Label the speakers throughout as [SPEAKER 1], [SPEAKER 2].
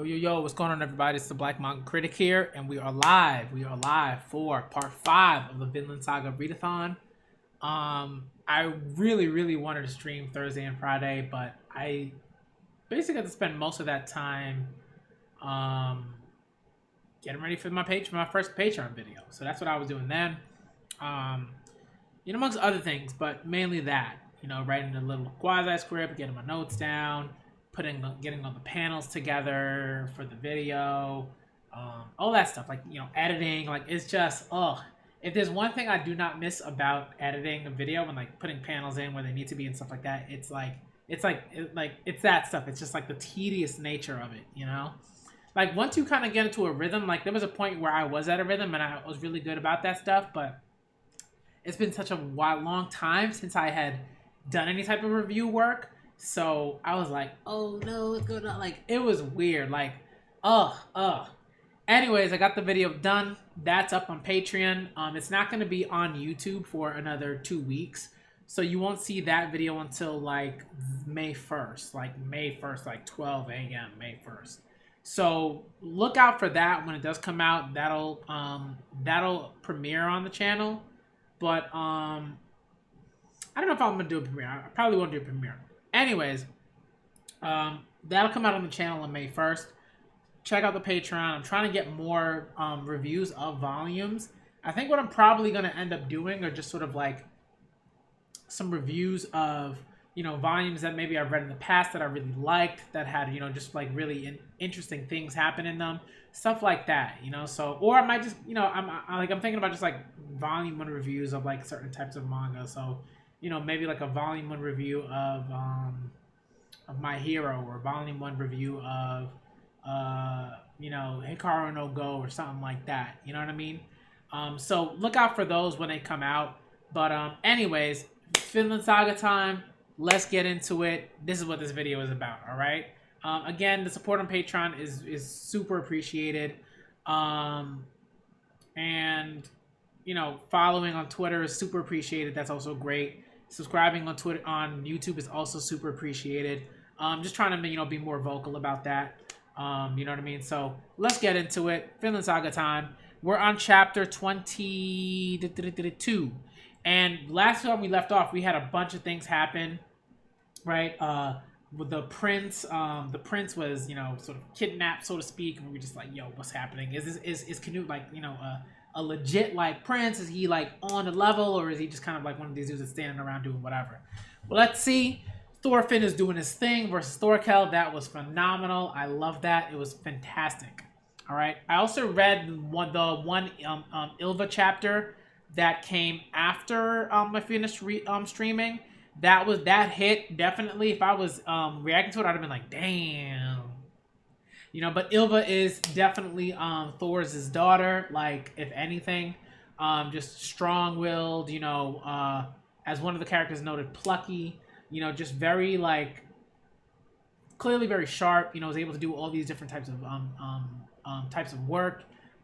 [SPEAKER 1] Yo, what's going on, everybody? It's the Black Manga Critic here, and we are live. We are live for part 5 of the Vinland Saga Read-A-Thon. I really wanted to stream Thursday and Friday, but I basically had to spend most of that time getting ready for my first Patreon video. So that's what I was doing then. Amongst other things, but mainly that. Writing a little quasi script, getting my notes down, getting all the panels together for the video, all that stuff, editing. It's just, if there's one thing I do not miss about editing a video and putting panels in where they need to be and stuff like that, it's that stuff. It's just the tedious nature of it, once you kind of get into a rhythm, there was a point where I was at a rhythm and I was really good about that stuff, but it's been such a long time since I had done any type of review work. So I was like, oh no, what's going on? It was weird. Anyways, I got the video done. That's up on Patreon. It's not going to be on YouTube for another 2 weeks. So you won't see that video until May 1st, 12 a.m. May 1st. So look out for that when it does come out. That'll premiere on the channel. But I don't know if I'm going to do a premiere. I probably won't do a premiere. Anyways, that'll come out on the channel on May 1st. Check out the Patreon. I'm trying to get more reviews of volumes. I think what I'm probably going to end up doing are just sort of some reviews of, volumes that maybe I've read in the past that I really liked, that had, just really interesting things happen in them. Stuff like that, So, or I might just, I'm thinking about just volume 1 reviews of certain types of manga. So, maybe a volume 1 review of My Hero, or volume 1 review of Hikaru no Go, or something like that. You know what I mean? So look out for those when they come out. But anyways, Vinland Saga time. Let's get into it. This is what this video is about. All right. Again, the support on Patreon is super appreciated. And following on Twitter is super appreciated. That's also great. Subscribing on YouTube is also super appreciated. Just trying to be more vocal about that. You know what I mean? So let's get into it. Vinland Saga time. We're on chapter 22. And last time we left off, we had a bunch of things happen, right? With the prince was, sort of kidnapped, so to speak. And we were just yo, what's happening? Is Canute a legit prince? Is he on the level, or is he just kind of one of these dudes that's standing around doing whatever? Well, let's see. Thorfinn is doing his thing versus Thorkel. That was phenomenal. I love that. It was fantastic. All right. I also read the one Ylva chapter that came after I finished streaming. That hit definitely. If I was reacting to it, I'd have been damn. But Ylva is definitely Thor's daughter. If anything, just strong-willed. As one of the characters noted, plucky. Just very clearly very sharp. Was able to do all these different types of work,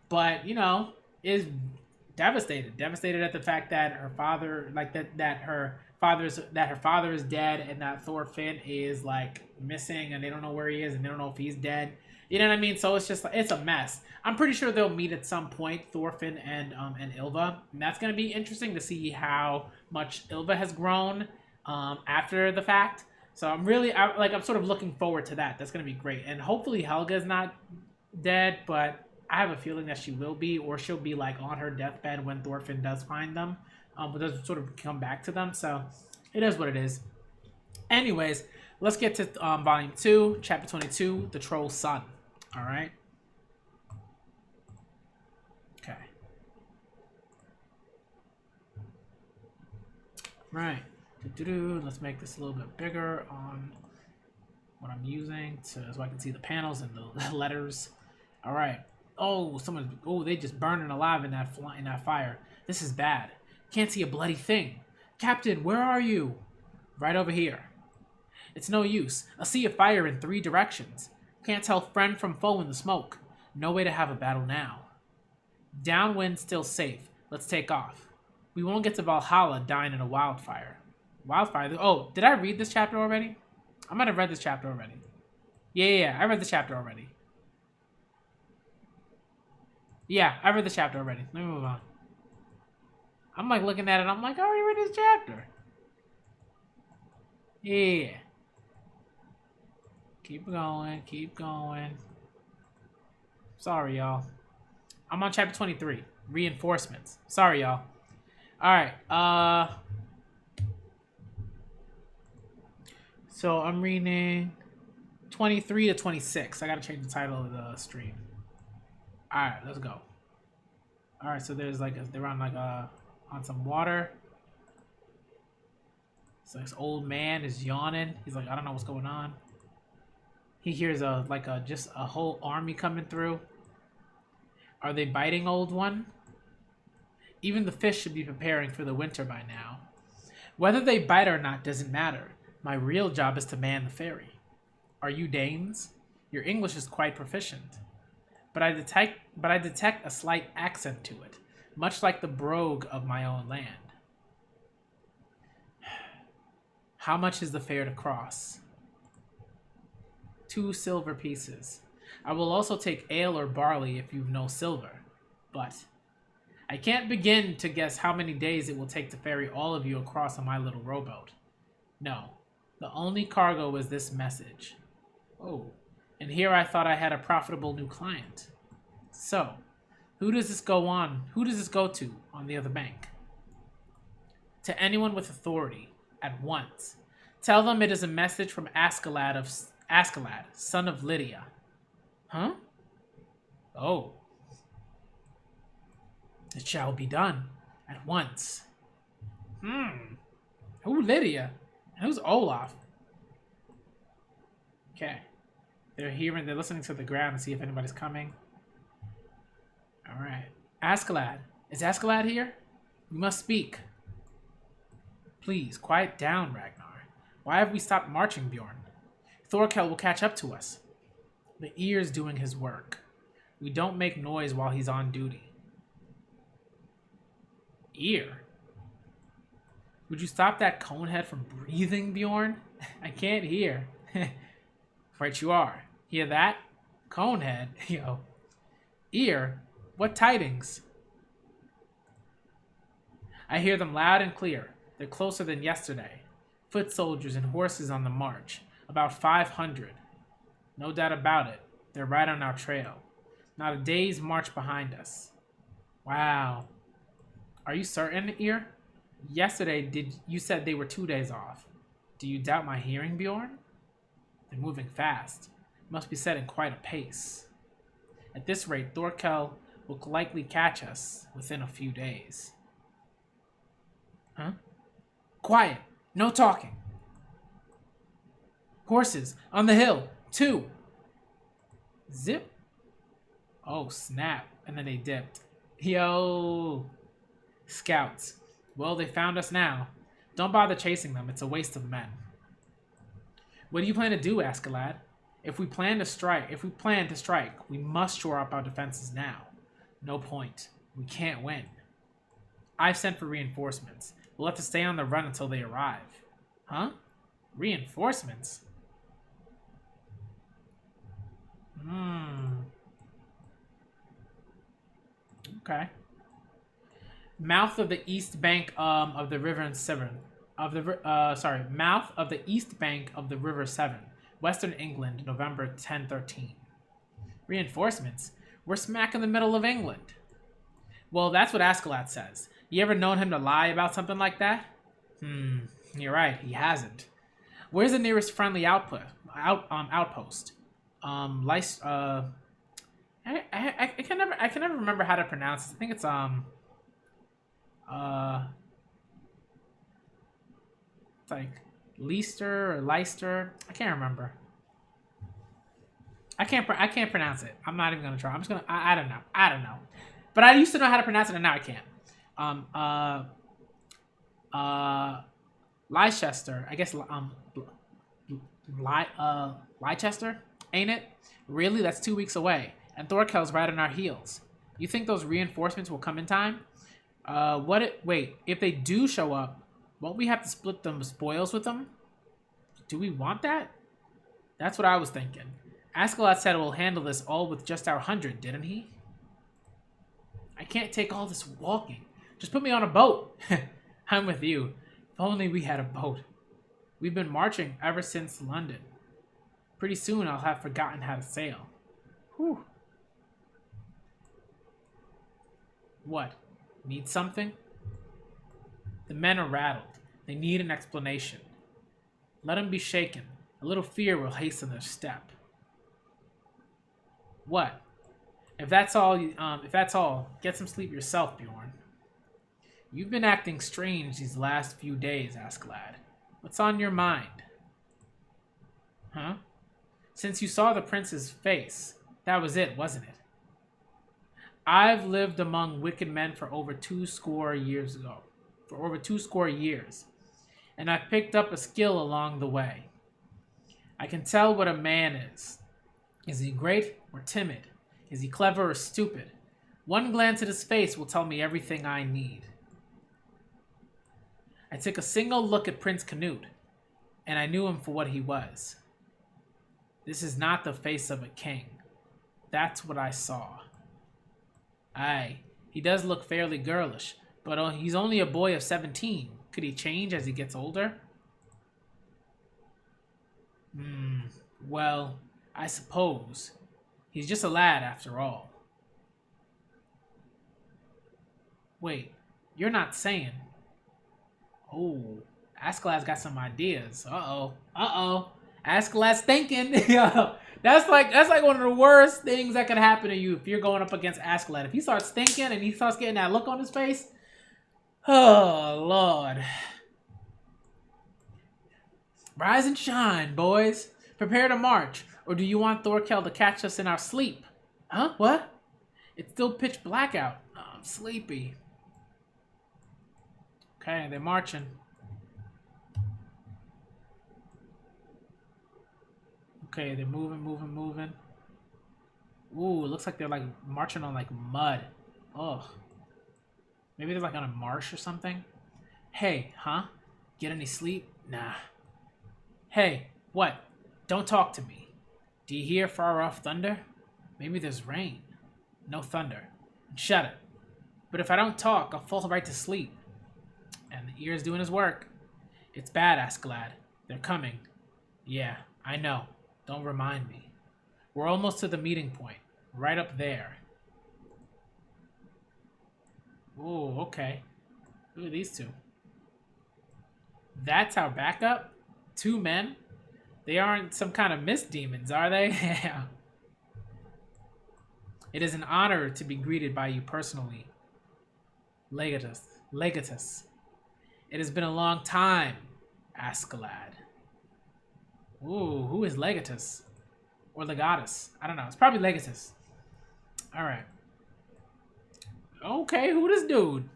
[SPEAKER 1] but is devastated at the fact that her father her father is dead, and that Thorfinn is missing, and they don't know where he is, and they don't know if he's dead. You know what I mean? So it's just it's a mess. I'm pretty sure they'll meet at some point, Thorfinn and Ylva, and that's gonna be interesting to see how much Ylva has grown after the fact. So I'm sort of looking forward to that. That's gonna be great, and hopefully Helga's not dead, but I have a feeling that she will be, or she'll be on her deathbed when Thorfinn does find them, but does sort of come back to them. So it is what it is. Anyways, let's get to volume 2, chapter 22, The Troll's Son. All right. Okay. Right. Let's make this a little bit bigger on what I'm using so I can see the panels and the letters. All right. Oh, they just burning alive in that fire. This is bad. Can't see a bloody thing. Captain, where are you? Right over here. It's no use. A sea of fire in 3 directions. Can't tell friend from foe in the smoke. No way to have a battle now. Downwind still safe. Let's take off. We won't get to Valhalla dying in a wildfire. Wildfire? Oh, did I read this chapter already? I might have read this chapter already. Yeah, I read this chapter already. Yeah, I read the chapter already. Let me move on. I'm like looking at it. I'm like, I already read this chapter. Yeah. Keep going. Keep going. Sorry, y'all. I'm on chapter 23. Reinforcements. Sorry, y'all. All right. So I'm reading 23 to 26. I gotta change the title of the stream. All right, let's go. All right, so there's like they're on on some water. So this old man is yawning. He's like, I don't know what's going on. He hears just a whole army coming through. Are they biting, old one? Even the fish should be preparing for the winter by now. Whether they bite or not doesn't matter. My real job is to man the ferry. Are you Danes? Your English is quite proficient. But I detect a slight accent to it, much like the brogue of my own land. How much is the fare to cross? 2 silver pieces. I will also take ale or barley if you've no silver. But I can't begin to guess how many days it will take to ferry all of you across on my little rowboat. No, the only cargo is this message. Oh, and here I thought I had a profitable new client. So, who does this go to on the other bank? To anyone with authority, at once. Tell them it is a message from Askeladd, son of Lydia. Huh? Oh. It shall be done. At once. Who Lydia? And who's Olaf? Okay. They're listening to the ground to see if anybody's coming. Alright. Askeladd. Is Askeladd here? We must speak. Please, quiet down, Ragnar. Why have we stopped marching, Bjorn? Thorkel will catch up to us. The ear's doing his work. We don't make noise while he's on duty. Ear? Would you stop that conehead from breathing, Bjorn? I can't hear. Right you are. Hear that? Conehead? Yo. Ear? What tidings? I hear them loud and clear. They're closer than yesterday. Foot soldiers and horses on the march. About 500. No doubt about it. They're right on our trail. Not a day's march behind us. Wow. Are you certain, Ear? Yesterday, you said they were 2 days off. Do you doubt my hearing, Bjorn? They're moving fast. Must be setting quite a pace. At this rate, Thorkel will likely catch us within a few days. Huh? Quiet! No talking! Horses! On the hill! 2! Zip! Oh, snap. And then they dipped. Yo! Scouts. Well, they found us now. Don't bother chasing them. It's a waste of men. What do you plan to do, Askeladd? If we plan to strike, we must shore up our defenses now. No point. We can't win. I've sent for reinforcements. We'll have to stay on the run until they arrive. Huh? Reinforcements? Okay. Mouth of the east bank of the river Severn. Mouth of the east bank of the river Severn, Western England, November 1013. Reinforcements? We're smack in the middle of England. Well, that's what Askeladd says. You ever known him to lie about something like that? You're right, he hasn't. Where's the nearest friendly outpost? I can never remember how to pronounce it. I think it's it's like Leicester or Leicester. I can't remember. I can't pronounce it. I'm not even gonna try. I'm just gonna. I don't know. But I used to know how to pronounce it, and now I can't. Leicester. I guess. Leicester, ain't it? Really? That's 2 weeks away, and Thorkel's right on our heels. You think those reinforcements will come in time? Wait, if they do show up, won't we have to split the spoils with them? Do we want that? That's what I was thinking. Askeladd said we'll handle this all with just our 100, didn't he? I can't take all this walking. Just put me on a boat. I'm with you. If only we had a boat. We've been marching ever since London. Pretty soon I'll have forgotten how to sail. Whew. What? Need something? The men are rattled. They need an explanation. Let them be shaken. A little fear will hasten their step. What? If that's all, get some sleep yourself, Bjorn. You've been acting strange these last few days, Askeladd. What's on your mind? Huh? Since you saw the prince's face, that was it, wasn't it? I've lived among wicked men for over 2 years, and I've picked up a skill along the way. I can tell what a man is. Is he great or timid? Is he clever or stupid? One glance at his face will tell me everything I need. I took a single look at Prince Canute, and I knew him for what he was. This is not the face of a king. That's what I saw. Aye, he does look fairly girlish, but he's only a boy of 17. Could he change as he gets older? Well, I suppose. He's just a lad after all. Wait, you're not saying... Oh, Askeladd's got some ideas. Uh-oh. Askeladd's thinking. Yo, that's like one of the worst things that could happen to you if you're going up against Askeladd. If he starts thinking and he starts getting that look on his face, oh, Lord. Rise and shine, boys. Prepare to march. Or do you want Thorkel to catch us in our sleep? Huh? What? It's still pitch black out. Oh, I'm sleepy. Okay, they're marching. Okay, they're moving. Ooh, it looks like they're like marching on like mud. Oh. Maybe they're like on a marsh or something. Hey, huh? Get any sleep? Nah. Hey, what? Don't talk to me. Do you hear far off thunder? Maybe there's rain. No thunder. Shut it. But if I don't talk, I'll fall right to sleep. And the ear's doing his work. It's bad, Askeladd. They're coming. Yeah, I know. Don't remind me. We're almost to the meeting point. Right up there. Ooh, okay. Who are these two? That's our backup? 2 men? They aren't some kind of mist demons, are they? Yeah. It is an honor to be greeted by you personally. Legatus. It has been a long time, Askeladd. Ooh, who is Legatus? Or Legatus? I don't know. It's probably Legatus. Alright. Okay, who this dude?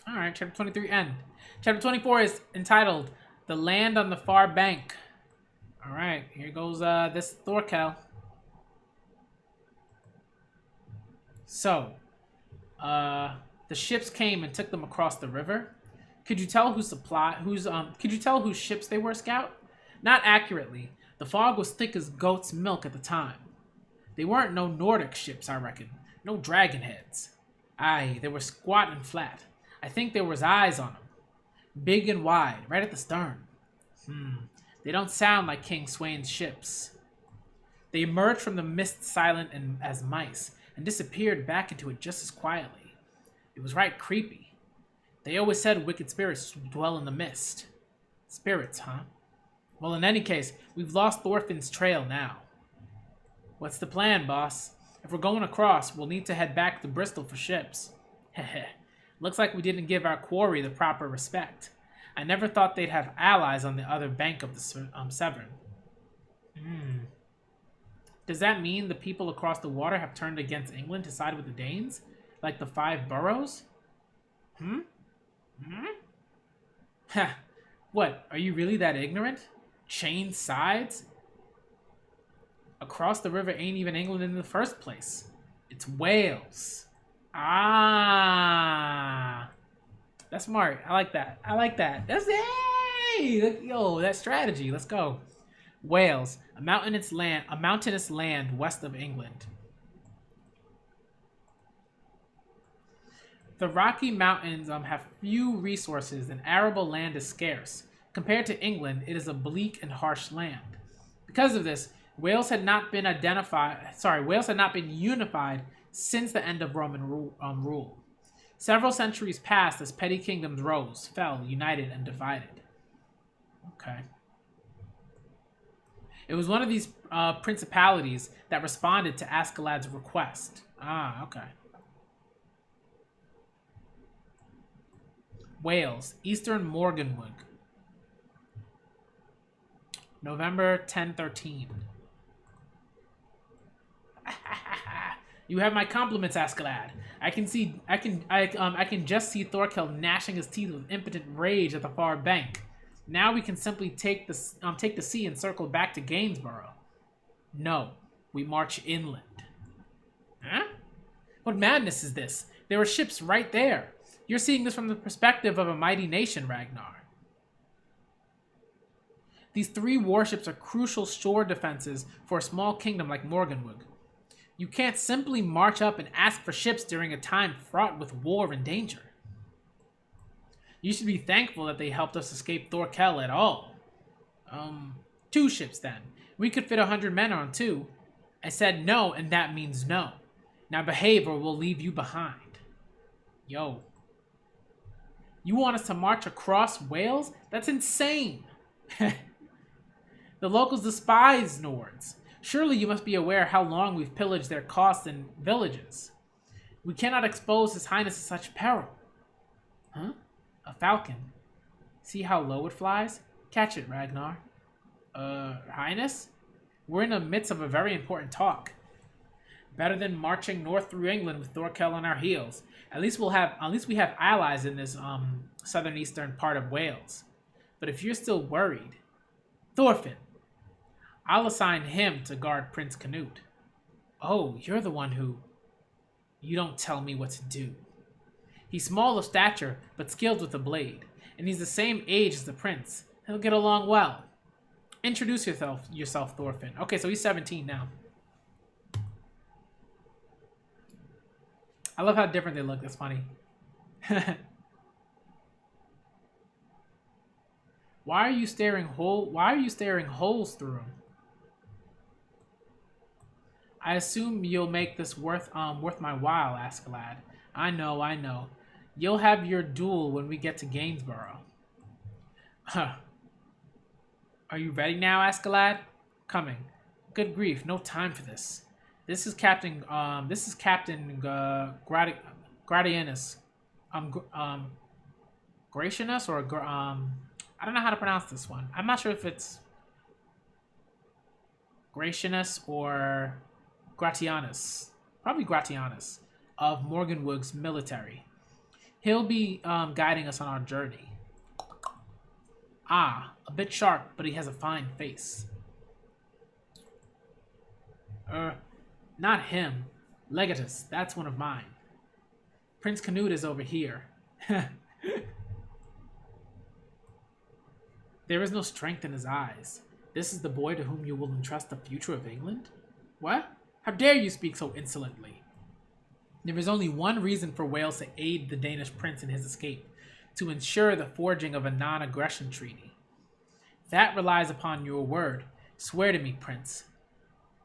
[SPEAKER 1] Alright, chapter 23 end. Chapter 24 is entitled The Land on the Far Bank. Alright, here goes this Thorkel. So, the ships came and took them across the river. Could you tell whose ships they were, Scout? Not accurately. The fog was thick as goat's milk at the time. They weren't no Nordic ships, I reckon. No dragon heads. Aye, they were squat and flat. I think there was eyes on them. Big and wide, right at the stern. They don't sound like King Swain's ships. They emerged from the mist silent and as mice, and disappeared back into it just as quietly. It was right creepy. They always said wicked spirits dwell in the mist. Spirits, huh? Well, in any case, we've lost Thorfinn's trail now. What's the plan, boss? If we're going across, we'll need to head back to Bristol for ships. Heh. Looks like we didn't give our quarry the proper respect. I never thought they'd have allies on the other bank of the Severn. Does that mean the people across the water have turned against England to side with the Danes? Like the 5 boroughs? Ha! What, are you really that ignorant? Change sides? Across the river ain't even England in the first place. It's Wales. Ah! That's smart. I like that. That's hey! Yo, that strategy. Let's go. Wales, a mountainous land west of England. The Rocky Mountains have few resources and arable land is scarce. Compared to England, it is a bleak and harsh land. Because of this, Wales had not been unified since the end of Roman rule. Several centuries passed as petty kingdoms rose, fell, united, and divided. Okay. It was one of these principalities that responded to Askeladd's request. Ah, okay. Wales, Eastern Morganwood. November 1013. You have my compliments, Askeladd. I can just see Thorkel gnashing his teeth with impotent rage at the far bank. Now we can simply take the sea and circle back to Gainsborough. No, we march inland. Huh? What madness is this? There are ships right there. You're seeing this from the perspective of a mighty nation, Ragnar. These 3 warships are crucial shore defenses for a small kingdom like Morganwood. You can't simply march up and ask for ships during a time fraught with war and danger. You should be thankful that they helped us escape Thorkel at all. 2 ships then. We could fit 100 men on 2. I said no, and that means no. Now behave or we'll leave you behind. Yo. You want us to march across Wales? That's insane. The locals despise Nords. Surely you must be aware how long we've pillaged their coasts and villages. We cannot expose His Highness to such peril. Huh? A falcon. See how low it flies? Catch it, Ragnar. Highness? We're in the midst of a very important talk. Better than marching north through England with Thorkel on our heels. At least we have allies in this southern eastern part of Wales. But if you're still worried, Thorfinn, I'll assign him to guard Prince Canute. Oh, you're the one who... You don't tell me what to do. He's small of stature, but skilled with the blade, and he's the same age as the prince. He'll get along well. Introduce yourself, Thorfinn. Okay, so he's 17 now. I love how different they look. That's funny. Why are you staring holes through him? I assume you'll make this worth my while, Askeladd. I know. You'll have your duel when we get to Gainsborough. Huh. Are you ready now, Askeladd? Coming. Good grief, no time for this. This is Captain Gratianus. Gratianus or I don't know how to pronounce this one. I'm not sure if it's Gratianus or Gratianus. Probably Gratianus of Morganwood's military. He'll be guiding us on our journey. Ah, a bit sharp, but he has a fine face. Not him. Legatus, that's one of mine. Prince Canute is over here. There is no strength in his eyes. This is the boy to whom you will entrust the future of England? What? How dare you speak so insolently? There is only one reason for Wales to aid the Danish prince in his escape, to ensure the forging of a non-aggression treaty. That relies upon your word. Swear to me, Prince.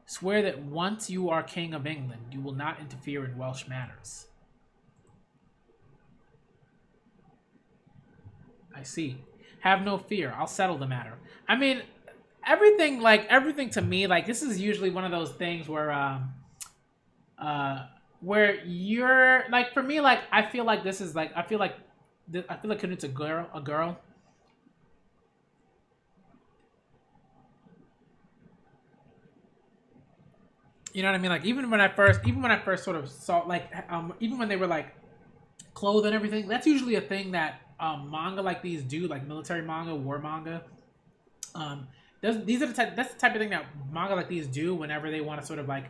[SPEAKER 1] Swear that once you are King of England, you will not interfere in Welsh matters. I see. Have no fear. I'll settle the matter. I mean, everything to me, like, this is usually one of those things where you're, like, for me, like, I feel like this is, like, I feel like Canute's a girl. You know what I mean? Like, even when I first sort of saw, like, even when they were, like, clothed and everything, that's usually a thing that manga like these do, like military manga, war manga. That's the type of thing that manga like these do whenever they want to sort of like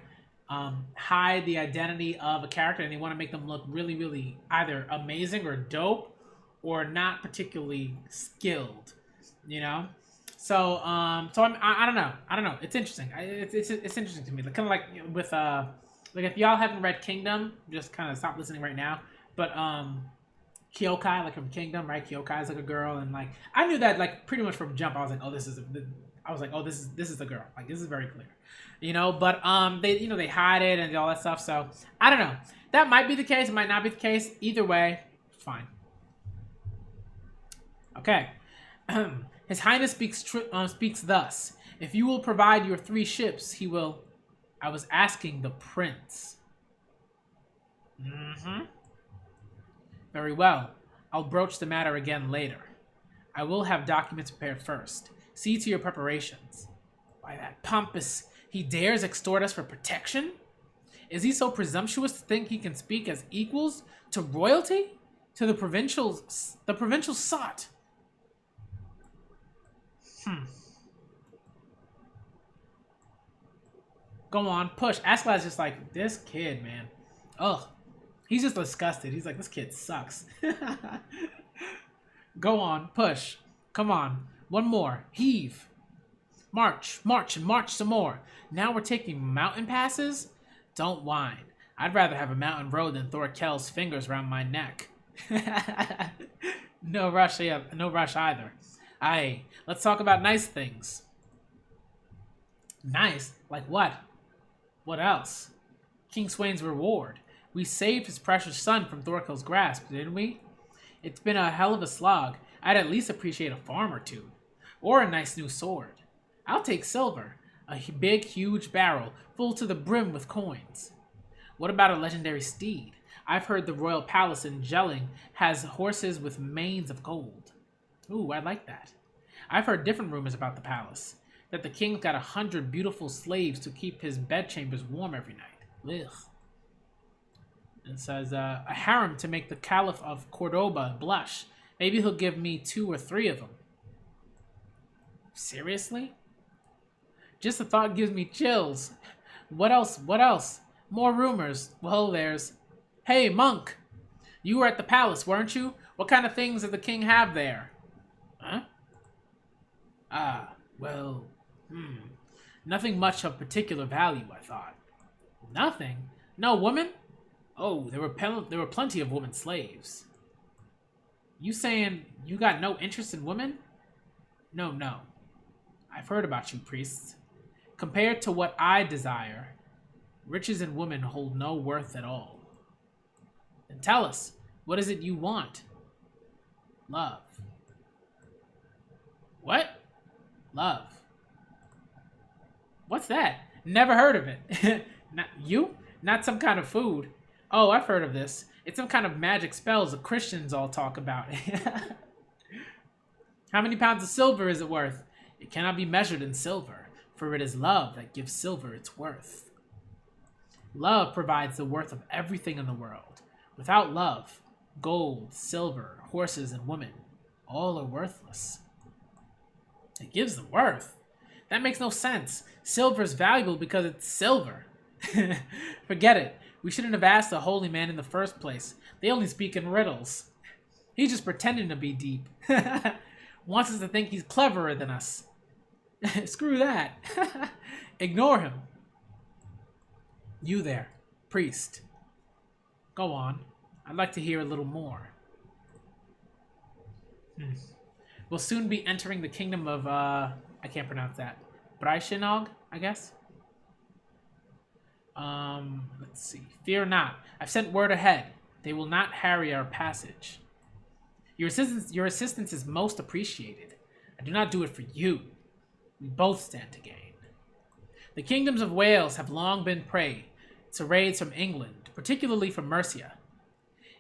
[SPEAKER 1] hide the identity of a character and they want to make them look really, really either amazing or dope or not particularly skilled, you know? I don't know. I don't know. It's interesting. It's interesting to me. Like, kind of like with like if y'all haven't read Kingdom, just kind of stop listening right now. But Kyokai, like from Kingdom, right? Kyokai is like a girl, and like I knew that like pretty much from jump. I was like, oh, this is the girl. Like this is very clear, you know. But they hide it and all that stuff. So I don't know. That might be the case. It might not be the case. Either way, fine. Okay. His Highness speaks thus. If you will provide your 3 ships, he will. I was asking the prince. Mm-hmm. Very well. I'll broach the matter again later. I will have documents prepared first. See to your preparations. Why, that pompous, he dares extort us for protection? Is he so presumptuous to think he can speak as equals to royalty? To the provincial sot? Go on, push. Askeladd's just like, this kid, man. Ugh. He's just disgusted. He's like, this kid sucks. Go on, push. Come on. One more. Heave. March, march, and march some more. Now we're taking mountain passes? Don't whine. I'd rather have a mountain road than Thorkel's fingers round my neck. No rush either. Aye, let's talk about nice things. Nice? Like what? What else? King Swain's reward. We saved his precious son from Thorkel's grasp, didn't we? It's been a hell of a slog. I'd at least appreciate a farm or two. Or a nice new sword. I'll take silver. A big, huge barrel, full to the brim with coins. What about a legendary steed? I've heard the royal palace in Jelling has horses with manes of gold. Ooh, I like that. I've heard different rumors about the palace. That the king's got 100 beautiful slaves to keep his bedchambers warm every night. Ugh. It says, a harem to make the Caliph of Cordoba blush. Maybe he'll give me 2 or 3 of them. Seriously? Just the thought gives me chills. What else? What else? More rumors. Well, there's... Hey, monk! You were at the palace, weren't you? What kind of things does the king have there? Huh? Well... Nothing much of particular value, I thought. Nothing? No woman? Oh, there were plenty of woman slaves. You saying you got no interest in women? No. I've heard about you, priests. Compared to what I desire, riches and women hold no worth at all. Then tell us, what is it you want? Love. What? Love. What's that? Never heard of it. Not you? Not some kind of food. Oh, I've heard of this. It's some kind of magic spells the Christians all talk about. How many pounds of silver is it worth? It cannot be measured in silver, for it is love that gives silver its worth. Love provides the worth of everything in the world. Without love, gold, silver, horses, and women, all are worthless. It gives them worth. That makes no sense. Silver is valuable because it's silver. Forget it. We shouldn't have asked the holy man in the first place. They only speak in riddles. He's just pretending to be deep. Wants us to think he's cleverer than us. Screw that. Ignore him. You there, priest. Go on. I'd like to hear a little more. We'll soon be entering the kingdom of, I can't pronounce that. Breishinog, I guess? Let's see. Fear not. I've sent word ahead. They will not harry our passage. Your assistance is most appreciated. I do not do it for you. We both stand to gain. The kingdoms of Wales have long been prey to raids from England, particularly from Mercia.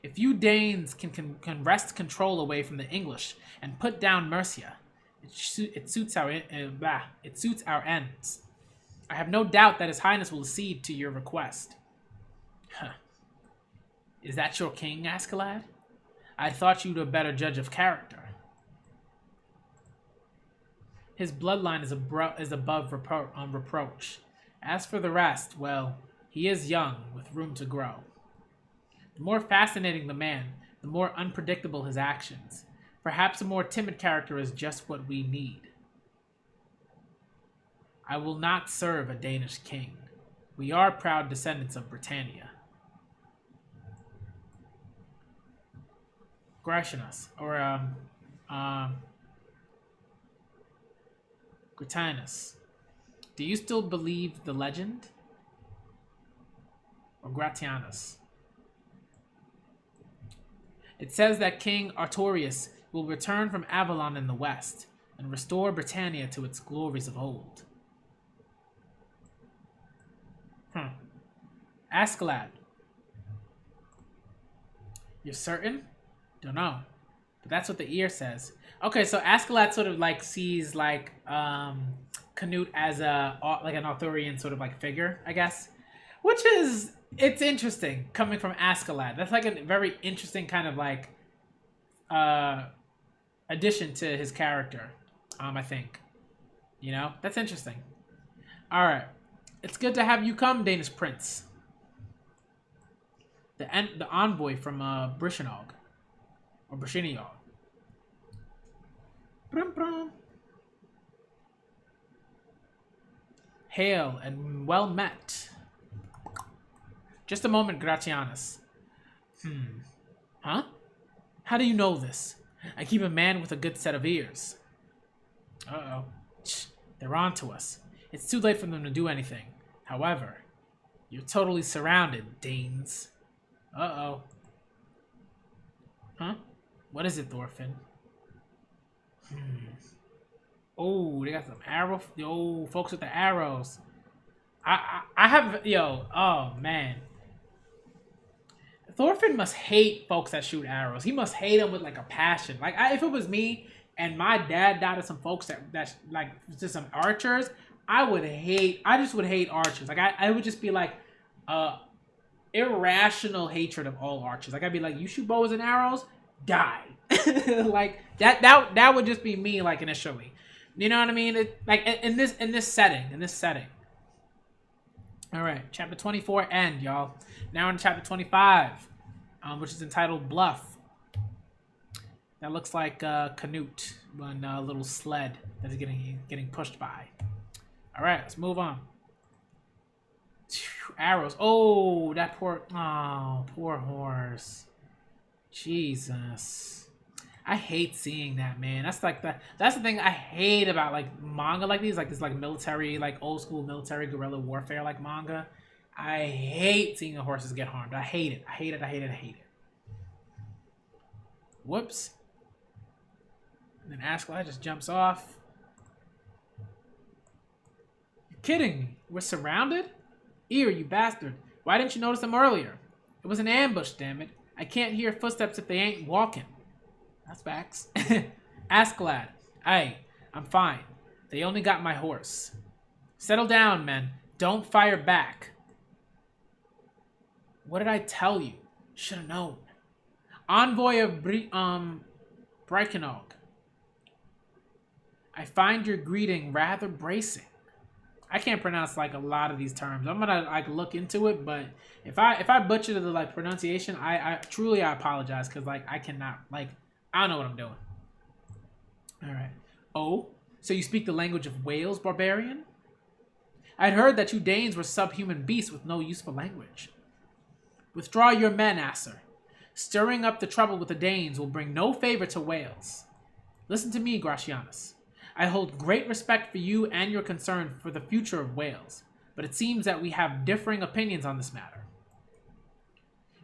[SPEAKER 1] If you Danes can wrest control away from the English and put down Mercia, it suits our ends. I have no doubt that His Highness will accede to your request. Huh. Is that your king, Askeladd? I thought you a better judge of character. His bloodline is above reproach. As for the rest, well, he is young, with room to grow. The more fascinating the man, the more unpredictable his actions. Perhaps a more timid character is just what we need. I will not serve a Danish king. We are proud descendants of Britannia. Gratianus, or Gratinus. Do you still believe the legend? Or Gratianus? It says that King Artorius will return from Avalon in the west and restore Britannia to its glories of old. Askeladd. You're certain? Don't know. But that's what the ear says. Okay, so Askeladd sort of like sees like Canute as an Arthurian sort of like figure, I guess. Which is, it's interesting coming from Askeladd. That's like a very interesting kind of like addition to his character, I think. You know, that's interesting. All right. It's good to have you come, Danish prince. The envoy from Brishinog. Or Brishiniog. Brum, brum. Hail and well met. Just a moment, Gratianus. Huh? How do you know this? I keep a man with a good set of ears. Uh-oh. They're on to us. It's too late for them to do anything. However, you're totally surrounded, Danes. Uh-oh. Huh? What is it, Thorfinn? Oh, they got some arrows. Yo, folks with the arrows. I have, oh, man. Thorfinn must hate folks that shoot arrows. He must hate them with, like, a passion. Like, if it was me and my dad died of some folks that like, just some archers, I just would hate archers. Like, I would just be, like, irrational hatred of all archers. Like, I'd be like, you shoot bows and arrows? Die. Like, that would just be me, like, initially. You know what I mean? Like, in this setting. All right, chapter 24 end, y'all. Now in chapter 25, which is entitled Bluff. That looks like Canute on a little sled that is getting pushed by. All right, let's move on. Arrows. Oh, that poor horse. Jesus. I hate seeing that, man. That's the thing I hate about like manga like these, like this like military, like old school military guerrilla warfare like manga. I hate seeing the horses get harmed. I hate it. Whoops. And then Askeladd just jumps off. You're kidding me. We're surrounded? Ear, you bastard. Why didn't you notice them earlier? It was an ambush, damn it. I can't hear footsteps if they ain't walking. That's facts. Askeladd. Aye, I'm fine. They only got my horse. Settle down, men. Don't fire back. What did I tell you? Should have known. Envoy of Brykenog. I find your greeting rather bracing. I can't pronounce like a lot of these terms. I'm gonna like look into it, but if I butcher the like pronunciation, I truly apologize because like I cannot like I don't know what I'm doing. All right. Oh, so you speak the language of Wales, barbarian? I'd heard that you Danes were subhuman beasts with no useful language. Withdraw your men, Asser. Stirring up the trouble with the Danes will bring no favor to Wales. Listen to me, Gratianus. I hold great respect for you and your concern for the future of Wales, but it seems that we have differing opinions on this matter.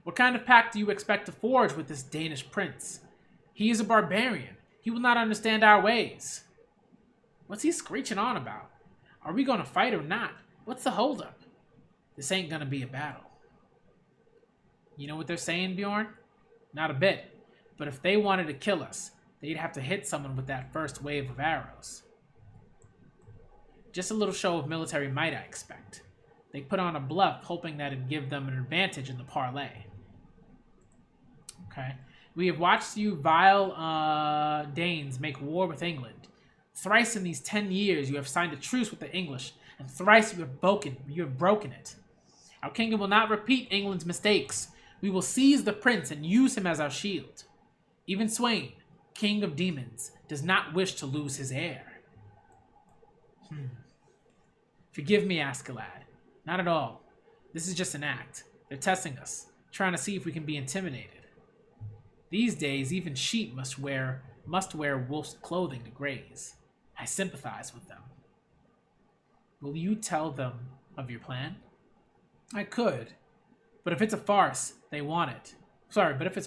[SPEAKER 1] What kind of pact do you expect to forge with this Danish prince? He is a barbarian. He will not understand our ways. What's he screeching on about? Are we going to fight or not? What's the holdup? This ain't going to be a battle. You know what they're saying, Bjorn? Not a bit. But if they wanted to kill us, they'd have to hit someone with that first wave of arrows. Just a little show of military might, I expect. They put on a bluff, hoping that it'd give them an advantage in the parley. Okay. We have watched you vile Danes make war with England. Thrice in these 10 years you have signed a truce with the English, and thrice you have broken it. Our kingdom will not repeat England's mistakes. We will seize the prince and use him as our shield. Even Sweyn, king of demons, does not wish to lose his heir. Forgive me, Askeladd. Not at all. This is just an act. They're testing us, trying to see if we can be intimidated. These days, even sheep must wear wolf's clothing to graze. I sympathize with them. Will you tell them of your plan? I could, but if it's a farce, they want it. Sorry, but if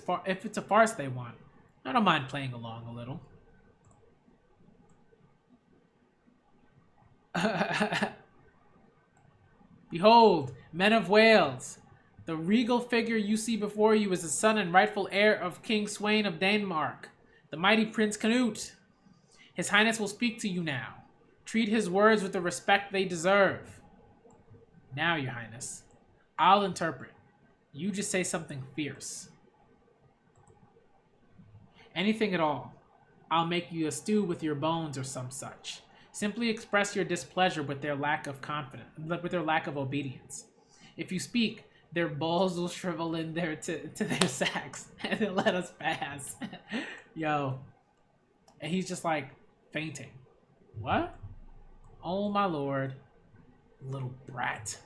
[SPEAKER 1] it's a farce they want, I don't mind playing along a little. Behold, men of Wales, the regal figure you see before you is the son and rightful heir of King Sweyn of Denmark, the mighty Prince Canute. His Highness will speak to you now. Treat his words with the respect they deserve. Now, Your Highness, I'll interpret. You just say something fierce. Anything at all. I'll make you a stew with your bones or some such. Simply express your displeasure with their lack of obedience. If you speak, their balls will shrivel in there to their sacks, and they'll let us pass. Yo. And he's just like fainting. What? Oh my lord. Little brat.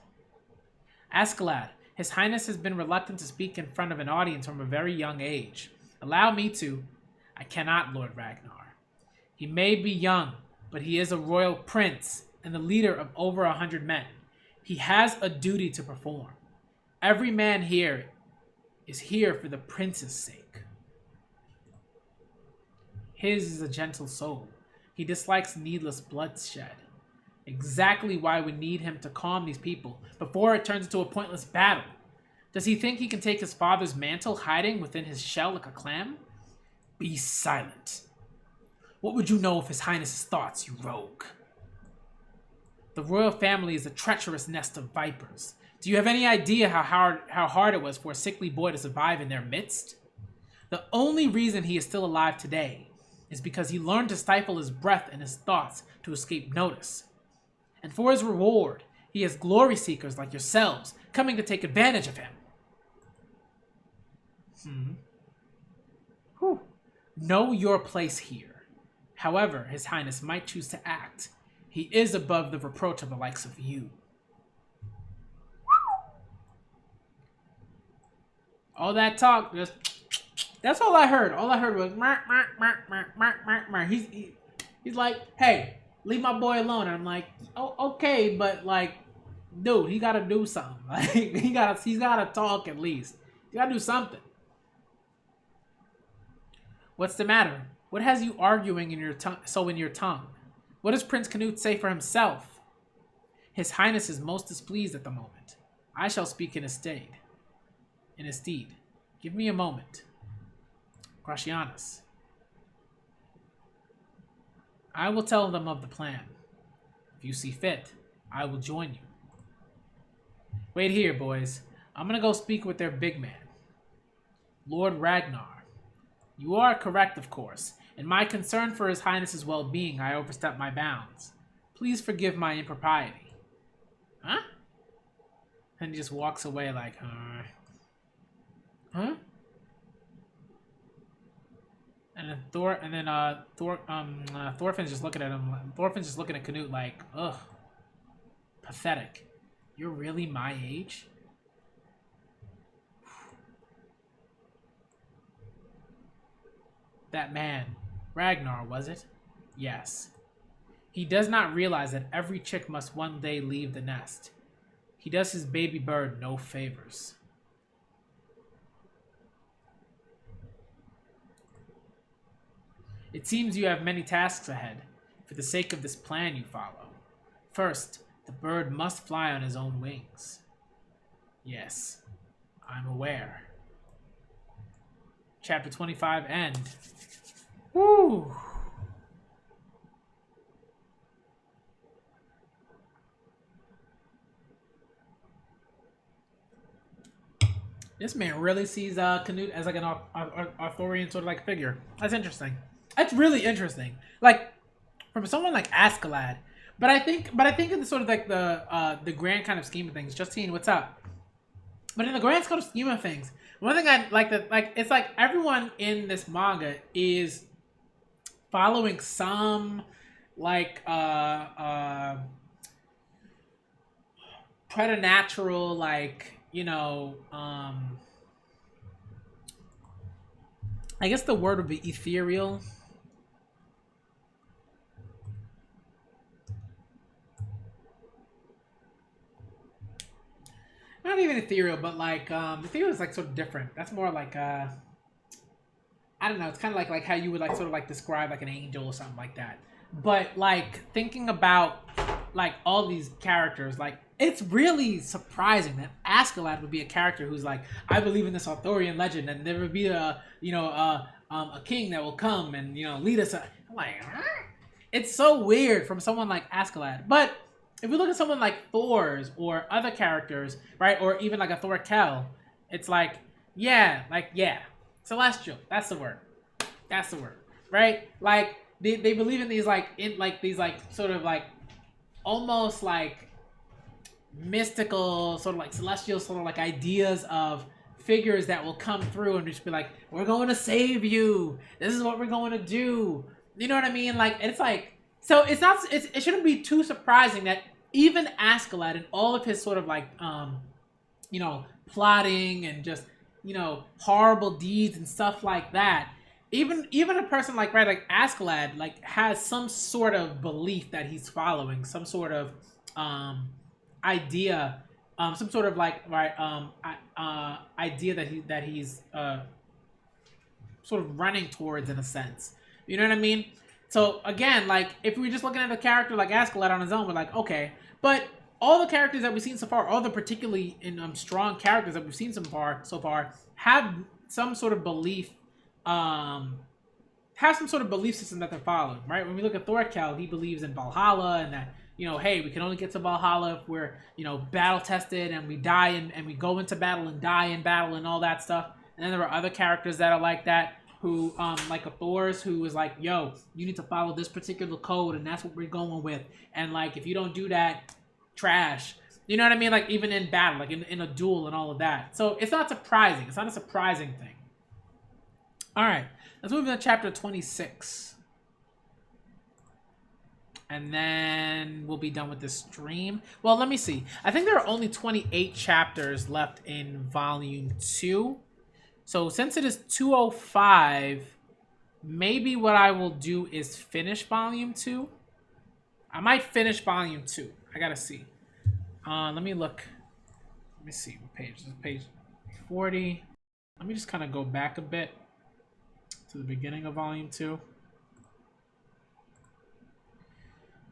[SPEAKER 1] Askeladd, His Highness has been reluctant to speak in front of an audience from a very young age. Allow me to. I cannot, Lord Ragnar. He may be young, but he is a royal prince and the leader of over 100 men. He has a duty to perform. Every man here is here for the prince's sake. His is a gentle soul. He dislikes needless bloodshed. Exactly why we need him to calm these people before it turns into a pointless battle. Does he think he can take his father's mantle hiding within his shell like a clam? Be silent. What would you know of His Highness's thoughts, you rogue? The royal family is a treacherous nest of vipers. Do you have any idea how hard it was for a sickly boy to survive in their midst? The only reason he is still alive today is because he learned to stifle his breath and his thoughts to escape notice. And for his reward, he has glory seekers like yourselves coming to take advantage of him. Know your place here. However, His Highness might choose to act. He is above the reproach of the likes of you. All that talk, that's all I heard. All I heard was he's like, hey, leave my boy alone. And I'm like, oh, okay, but like, dude, he gotta do something. Like he's gotta talk at least. He gotta do something. What's the matter? What has you arguing in your tongue? What does Prince Canute say for himself? His Highness is most displeased at the moment. I shall speak in his stead. Give me a moment. Gracianus. I will tell them of the plan. If you see fit, I will join you. Wait here, boys. I'm gonna go speak with their big man. Lord Ragnar. You are correct, of course. In my concern for His Highness's well-being, I overstepped my bounds. Please forgive my impropriety. Huh? And he just walks away like, huh? And then Thorfinn's just looking at him. Thorfinn's just looking at Canute like, ugh, pathetic. You're really my age? That man, Ragnar, was it? Yes. He does not realize that every chick must one day leave the nest. He does his baby bird no favors. It seems you have many tasks ahead, for the sake of this plan you follow. First, the bird must fly on his own wings. Yes, I'm aware. Chapter 25 end. Woo! This man really sees Canute as like an Arthurian sort of like figure. That's interesting. That's really interesting. Like from someone like Askeladd. But I think in the sort of like the grand kind of scheme of things. Justine, what's up? But in the grand sort of scheme of things, one thing I like that like it's like everyone in this manga is following some like preternatural, like, I guess the word would be ethereal. Not even ethereal, but like ethereal is like sort of different. That's more like I don't know. It's kind of like how you would like sort of like describe like an angel or something like that. But like thinking about like all these characters, like it's really surprising that Askeladd would be a character who's like, I believe in this Arthurian legend, and there would be a king that will come and lead us. I'm like, huh? It's so weird from someone like Askeladd. But if we look at someone like Thor's or other characters, right, or even like a Thorkel, it's like, yeah, celestial. That's the word. That's the word, right? Like they believe in these sort of like almost like mystical, sort of like celestial, sort of like ideas of figures that will come through and just be like, we're going to save you. This is what we're going to do. You know what I mean? Like, it's like, so it shouldn't be too surprising that even Askeladd and all of his sort of like, plotting and just, horrible deeds and stuff like that. Even a person like Askeladd like has some sort of belief that he's following, some sort of idea, some sort of like idea that he's sort of running towards in a sense. You know what I mean? So again, like if we're just looking at a character like Askeladd on his own, we're like, okay, but all the characters that we've seen so far, all the particularly strong characters that we've seen so far, have some sort of belief, system that they're following, right? When we look at Thorkel, he believes in Valhalla and that, hey, we can only get to Valhalla if we're, battle tested and we die and we go into battle and die in battle and all that stuff. And then there are other characters that are like that, who like a Thor's, who is like, yo, you need to follow this particular code and that's what we're going with, and like if you don't do that, trash. You know what I mean? Like even in battle, like in a duel and all of that. So it's not surprising. It's not a surprising thing. All right, let's move to chapter 26, and then we'll be done with this stream. Well, let me see. I think there are only 28 chapters left in volume 2. So since it is 2:05, maybe what I will do is finish volume 2. I might finish volume 2. I gotta see. Let me look. Let me see what page. This is page 40. Let me just kind of go back a bit to the beginning of volume 2.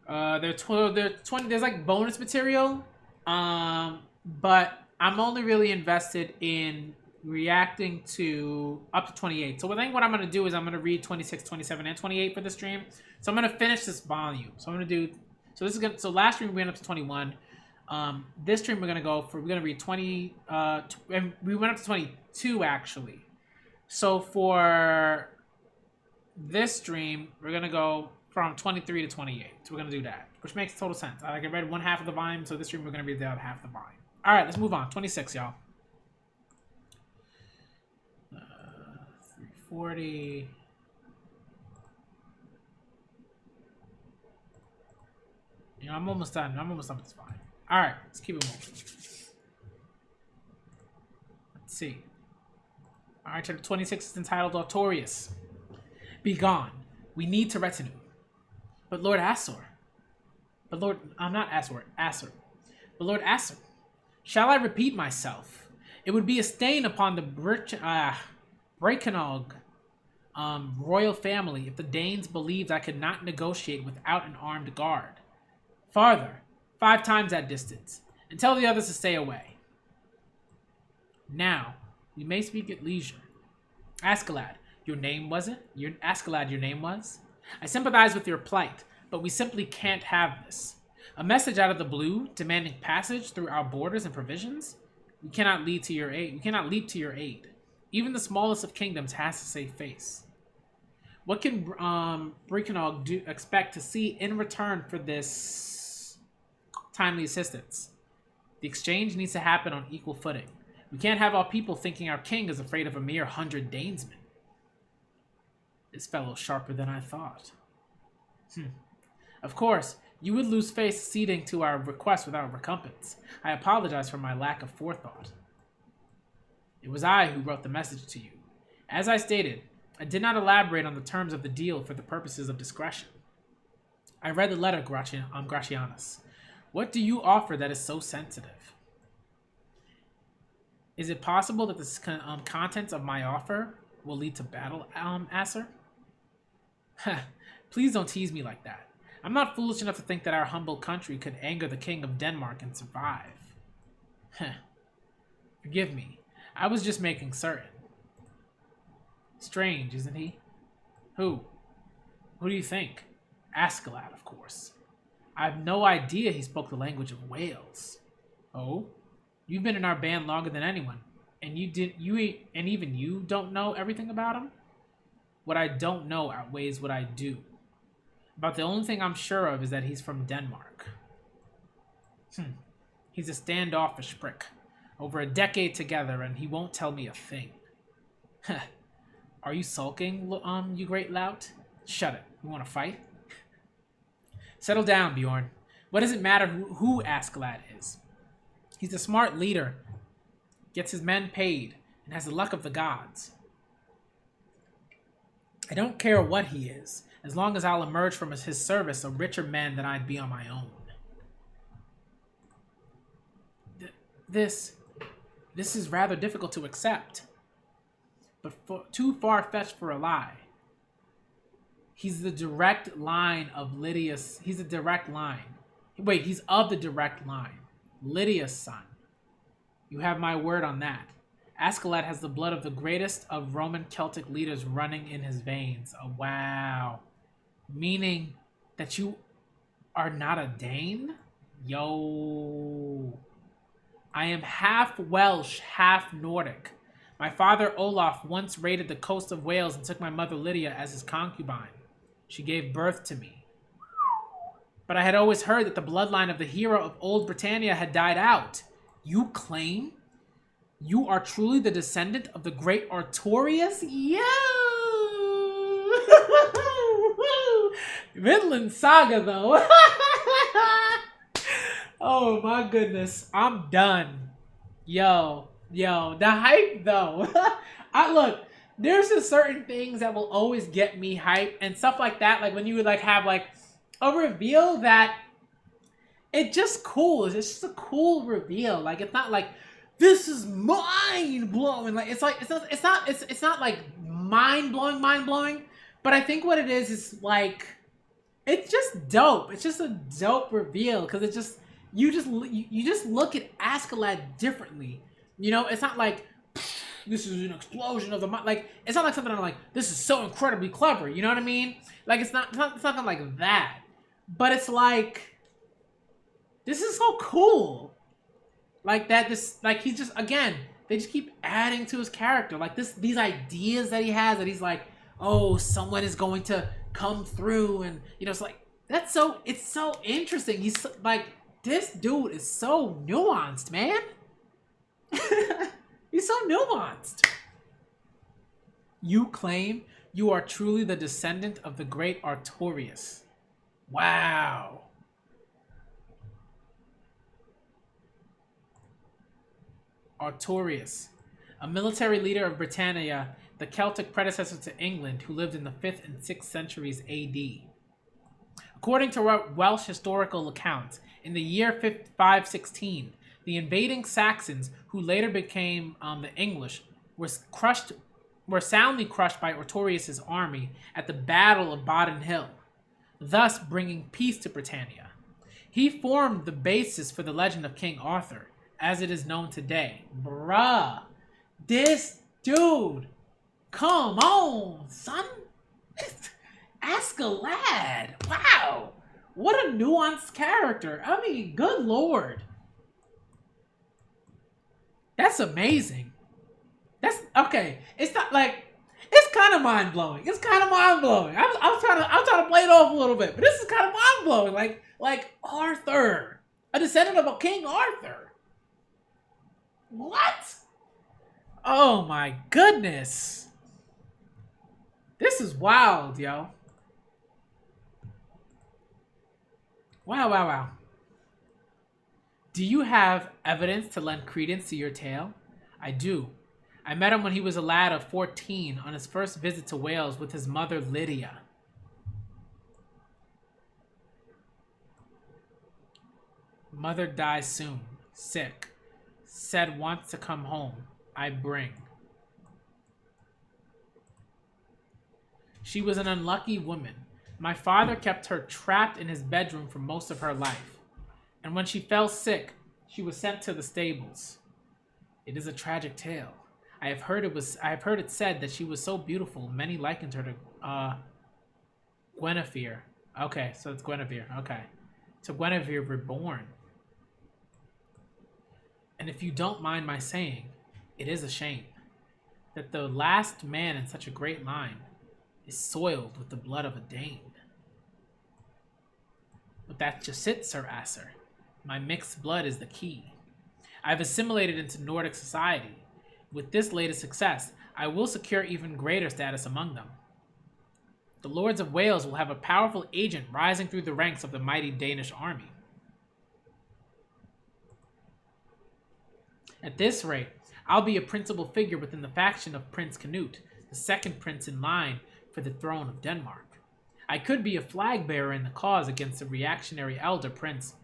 [SPEAKER 1] There's like bonus material, but I'm only really invested in reacting to up to 28. So I think what I'm going to do is I'm going to read 26, 27, and 28 for the stream. So I'm going to finish this volume. So I'm going to do, so last stream we went up to 21. This stream we're going to read 20, and we went up to 22 actually. So for this stream, we're going to go from 23 to 28. So we're going to do that, which makes total sense. I read one half of the volume, so this stream we're going to read the other half of the volume. All right, let's move on. 26, y'all. 340. I'm almost done. With this volume. All right, let's keep it moving. Let's see. All right, chapter 26 is entitled Artorius. Be gone. We need to retinue. But Lord Asur. I'm not Asur. But Lord Asur. Shall I repeat myself? It would be a stain upon the Breakenog royal family if the Danes believed I could not negotiate without an armed guard. Farther, 5 times that distance, and tell the others to stay away. Now, we may speak at leisure. Askeladd, your name was it? Askeladd, your name was? I sympathize with your plight, but we simply can't have this. A message out of the blue demanding passage through our borders and provisions? We cannot leap to your aid. Even the smallest of kingdoms has to save face. What can Breakenog expect to see in return for this timely assistance? The exchange needs to happen on equal footing. We can't have our people thinking our king is afraid of a mere 100 Danesmen. This fellow's sharper than I thought. Of course, You would lose face acceding to our request without recompense. I apologize for my lack of forethought. It was I who wrote the message to you. As I stated, I did not elaborate on the terms of the deal for the purposes of discretion. I read the letter, Gracianus. What do you offer that is so sensitive? Is it possible that the contents of my offer will lead to battle, Acer? Please don't tease me like that. I'm not foolish enough to think that our humble country could anger the king of Denmark and survive. Forgive me. I was just making certain. Strange, isn't he? Who? Who do you think? Askeladd, of course. I have no idea he spoke the language of whales. Oh? You've been in our band longer than anyone, and even you don't know everything about him? What I don't know outweighs what I do. About the only thing I'm sure of is that he's from Denmark. He's a standoffish prick. Over a decade together, and he won't tell me a thing. Are you sulking, you great lout? Shut it. You want to fight? Settle down, Bjorn. What does it matter who Askeladd is? He's a smart leader, gets his men paid, and has the luck of the gods. I don't care what he is, as long as I'll emerge from his service a richer man than I'd be on my own. This is rather difficult to accept, but too far-fetched for a lie. He's the direct line of Lydia's... He's a direct line. Wait, he's of the direct line. Lydia's son. You have my word on that. Askeladd has the blood of the greatest of Roman Celtic leaders running in his veins. Oh, wow. Meaning that you are not a Dane? Yo. I am half Welsh, half Nordic. My father Olaf once raided the coast of Wales and took my mother Lydia as his concubine. She gave birth to me. But I had always heard that the bloodline of the hero of old Britannia had died out. You claim you are truly the descendant of the great Artorius? Yo! Vinland Saga, though. Oh, my goodness. I'm done. Yo, the hype, though. Look, there's just certain things that will always get me hype and stuff like that. Like when you would have a reveal that it's just cool. It's just a cool reveal. Like it's not like this is mind blowing. Like it's not like mind blowing. But I think what it is like it's just dope. It's just a dope reveal because it's just you just look at Askeladd differently. You know, it's not like this is an explosion of the mind. Like it's not like something I'm like this is so incredibly clever. You know what I mean? Like it's not something like that. But it's like this is so cool. Like that. This like he's just again. They just keep adding to his character. Like these ideas that he has that he's like, oh, someone is going to come through, and you know, it's like it's so interesting. He's like this dude is so nuanced, man. He's so nuanced. You claim you are truly the descendant of the great Artorius. Wow. Artorius, a military leader of Britannia, the Celtic predecessor to England, who lived in the 5th and 6th centuries AD. According to Welsh historical accounts, in the year 516, the invading Saxons, who later became the English, were soundly crushed by Artorius' army at the Battle of Bodden Hill, thus bringing peace to Britannia. He formed the basis for the legend of King Arthur, as it is known today. Bruh, this dude, come on, son. Askeladd, wow. What a nuanced character. I mean, good lord. That's amazing. That's okay. It's not like it's kind of mind blowing. It's kind of mind blowing. I'm trying to play it off a little bit, but this is kind of mind blowing. Like Arthur, a descendant of a King Arthur. What? Oh my goodness. This is wild, yo. Wow, wow, wow. Do you have evidence to lend credence to your tale? I do. I met him when he was a lad of 14 on his first visit to Wales with his mother Lydia. Mother dies soon, sick. Said wants to come home. I bring. She was an unlucky woman. My father kept her trapped in his bedroom for most of her life. And when she fell sick, she was sent to the stables. It is a tragic tale. I have heard it said that she was so beautiful, many likened her to Guinevere. Okay, so it's Guinevere. Okay. To Guinevere reborn. And if you don't mind my saying, it is a shame that the last man in such a great line is soiled with the blood of a Dane. But that's just it, Sir Asser. My mixed blood is the key. I've assimilated into Nordic society. With this latest success, I will secure even greater status among them. The Lords of Wales will have a powerful agent rising through the ranks of the mighty Danish army. At this rate, I'll be a principal figure within the faction of Prince Canute, the second prince in line for the throne of Denmark. I could be a flag bearer in the cause against the reactionary elder prince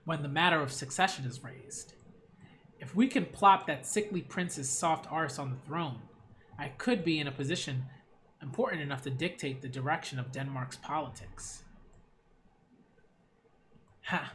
[SPEAKER 1] when the matter of succession is raised. If we can plop that sickly prince's soft arse on the throne, I could be in a position important enough to dictate the direction of Denmark's politics. Ha!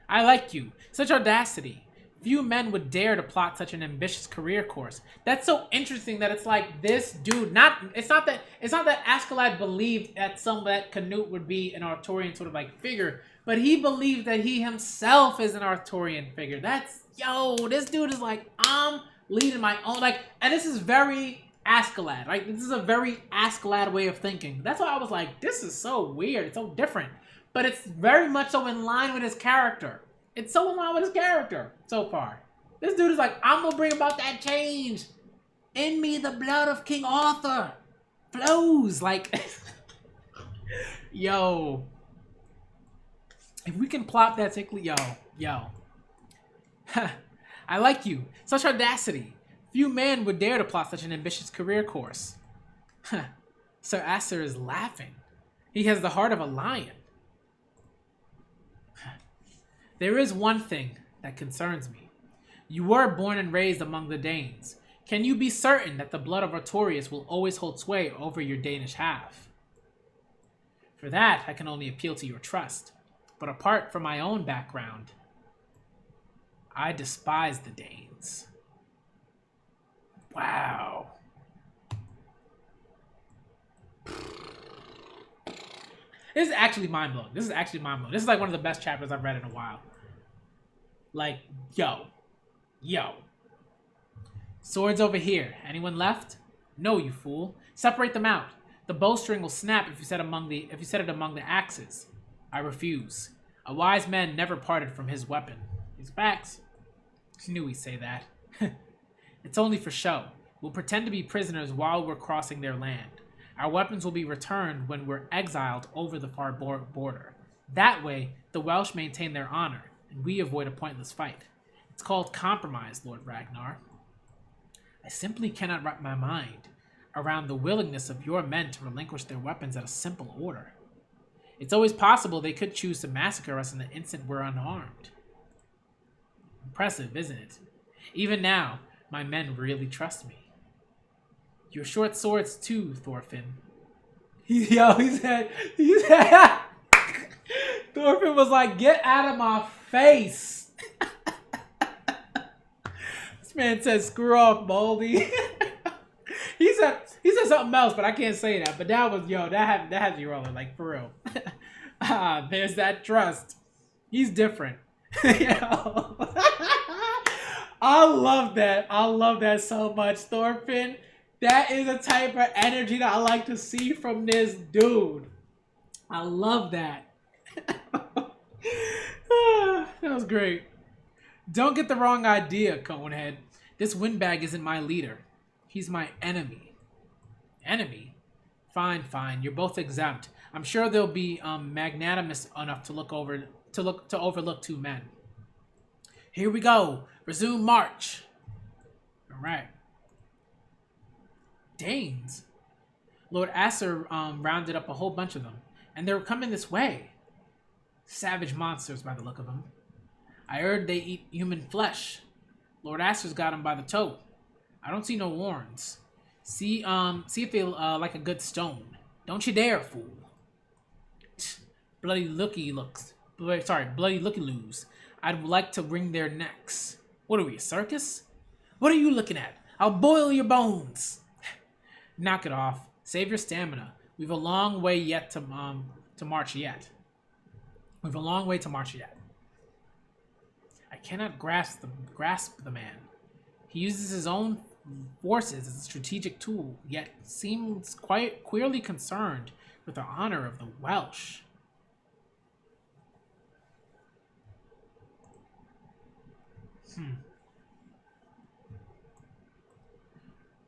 [SPEAKER 1] I like you. Such audacity. Few men would dare to plot such an ambitious career course. That's so interesting that it's like this dude. It's not that Askeladd believed that Canute would be an Arthurian sort of like figure, but he believed that he himself is an Arthurian figure. This dude is like, I'm leading my own, like, and this is very Askeladd, right? This is a very Askeladd way of thinking. That's why I was like, this is so weird. It's so different, but it's very much so in line with his character. It's so in line with his character so far. This dude is like, I'm gonna bring about that change. In me, the blood of King Arthur flows. Like, yo. If we can plop that sickly, yo. I like you. Such audacity. Few men would dare to plot such an ambitious career course. Sir Asser is laughing. He has the heart of a lion. There is one thing that concerns me. You were born and raised among the Danes. Can you be certain that the blood of Artorius will always hold sway over your Danish half? For that, I can only appeal to your trust. But apart from my own background, I despise the Danes. Wow. This is actually mind-blowing. This is like one of the best chapters I've read in a while. Like, yo. Swords over here. Anyone left? No, you fool. Separate them out. The bowstring will snap if you set it among the axes. I refuse. A wise man never parted from his weapon. These facts. She knew he'd say that. It's only for show. We'll pretend to be prisoners while we're crossing their land. Our weapons will be returned when we're exiled over the far border. That way, the Welsh maintain their honor, and we avoid a pointless fight. It's called compromise, Lord Ragnar. I simply cannot wrap my mind around the willingness of your men to relinquish their weapons at a simple order. It's always possible they could choose to massacre us in the instant we're unarmed. Impressive, isn't it? Even now, my men really trust me. Your short swords too, Thorfinn. He said, Thorfinn was like, get out of my face. This man said, screw off, Baldy. he said something else, but I can't say that. But that was, that had you rolling, like, for real. There's that trust. He's different. I love that. I love that so much, Thorfinn. That is a type of energy that I like to see from this dude. I love that. That was great. Don't get the wrong idea, Conehead. This windbag isn't my leader. He's my enemy. Enemy? Fine. You're both exempt. I'm sure they'll be magnanimous enough to overlook two men. Here we go. Resume march. All right. Danes. Lord Asser rounded up a whole bunch of them, and they were coming this way. Savage monsters by the look of them. I heard they eat human flesh. Lord Asser's got them by the toe. I don't see no horns. See if they like a good stone. Don't you dare, fool. Bloody looky loos. I'd like to wring their necks. What are we, a circus? What are you looking at? I'll boil your bones. Knock it off. Save your stamina. We've a long way yet to march yet. I cannot grasp the man. He uses his own forces as a strategic tool, yet seems quite queerly concerned with the honor of the Welsh.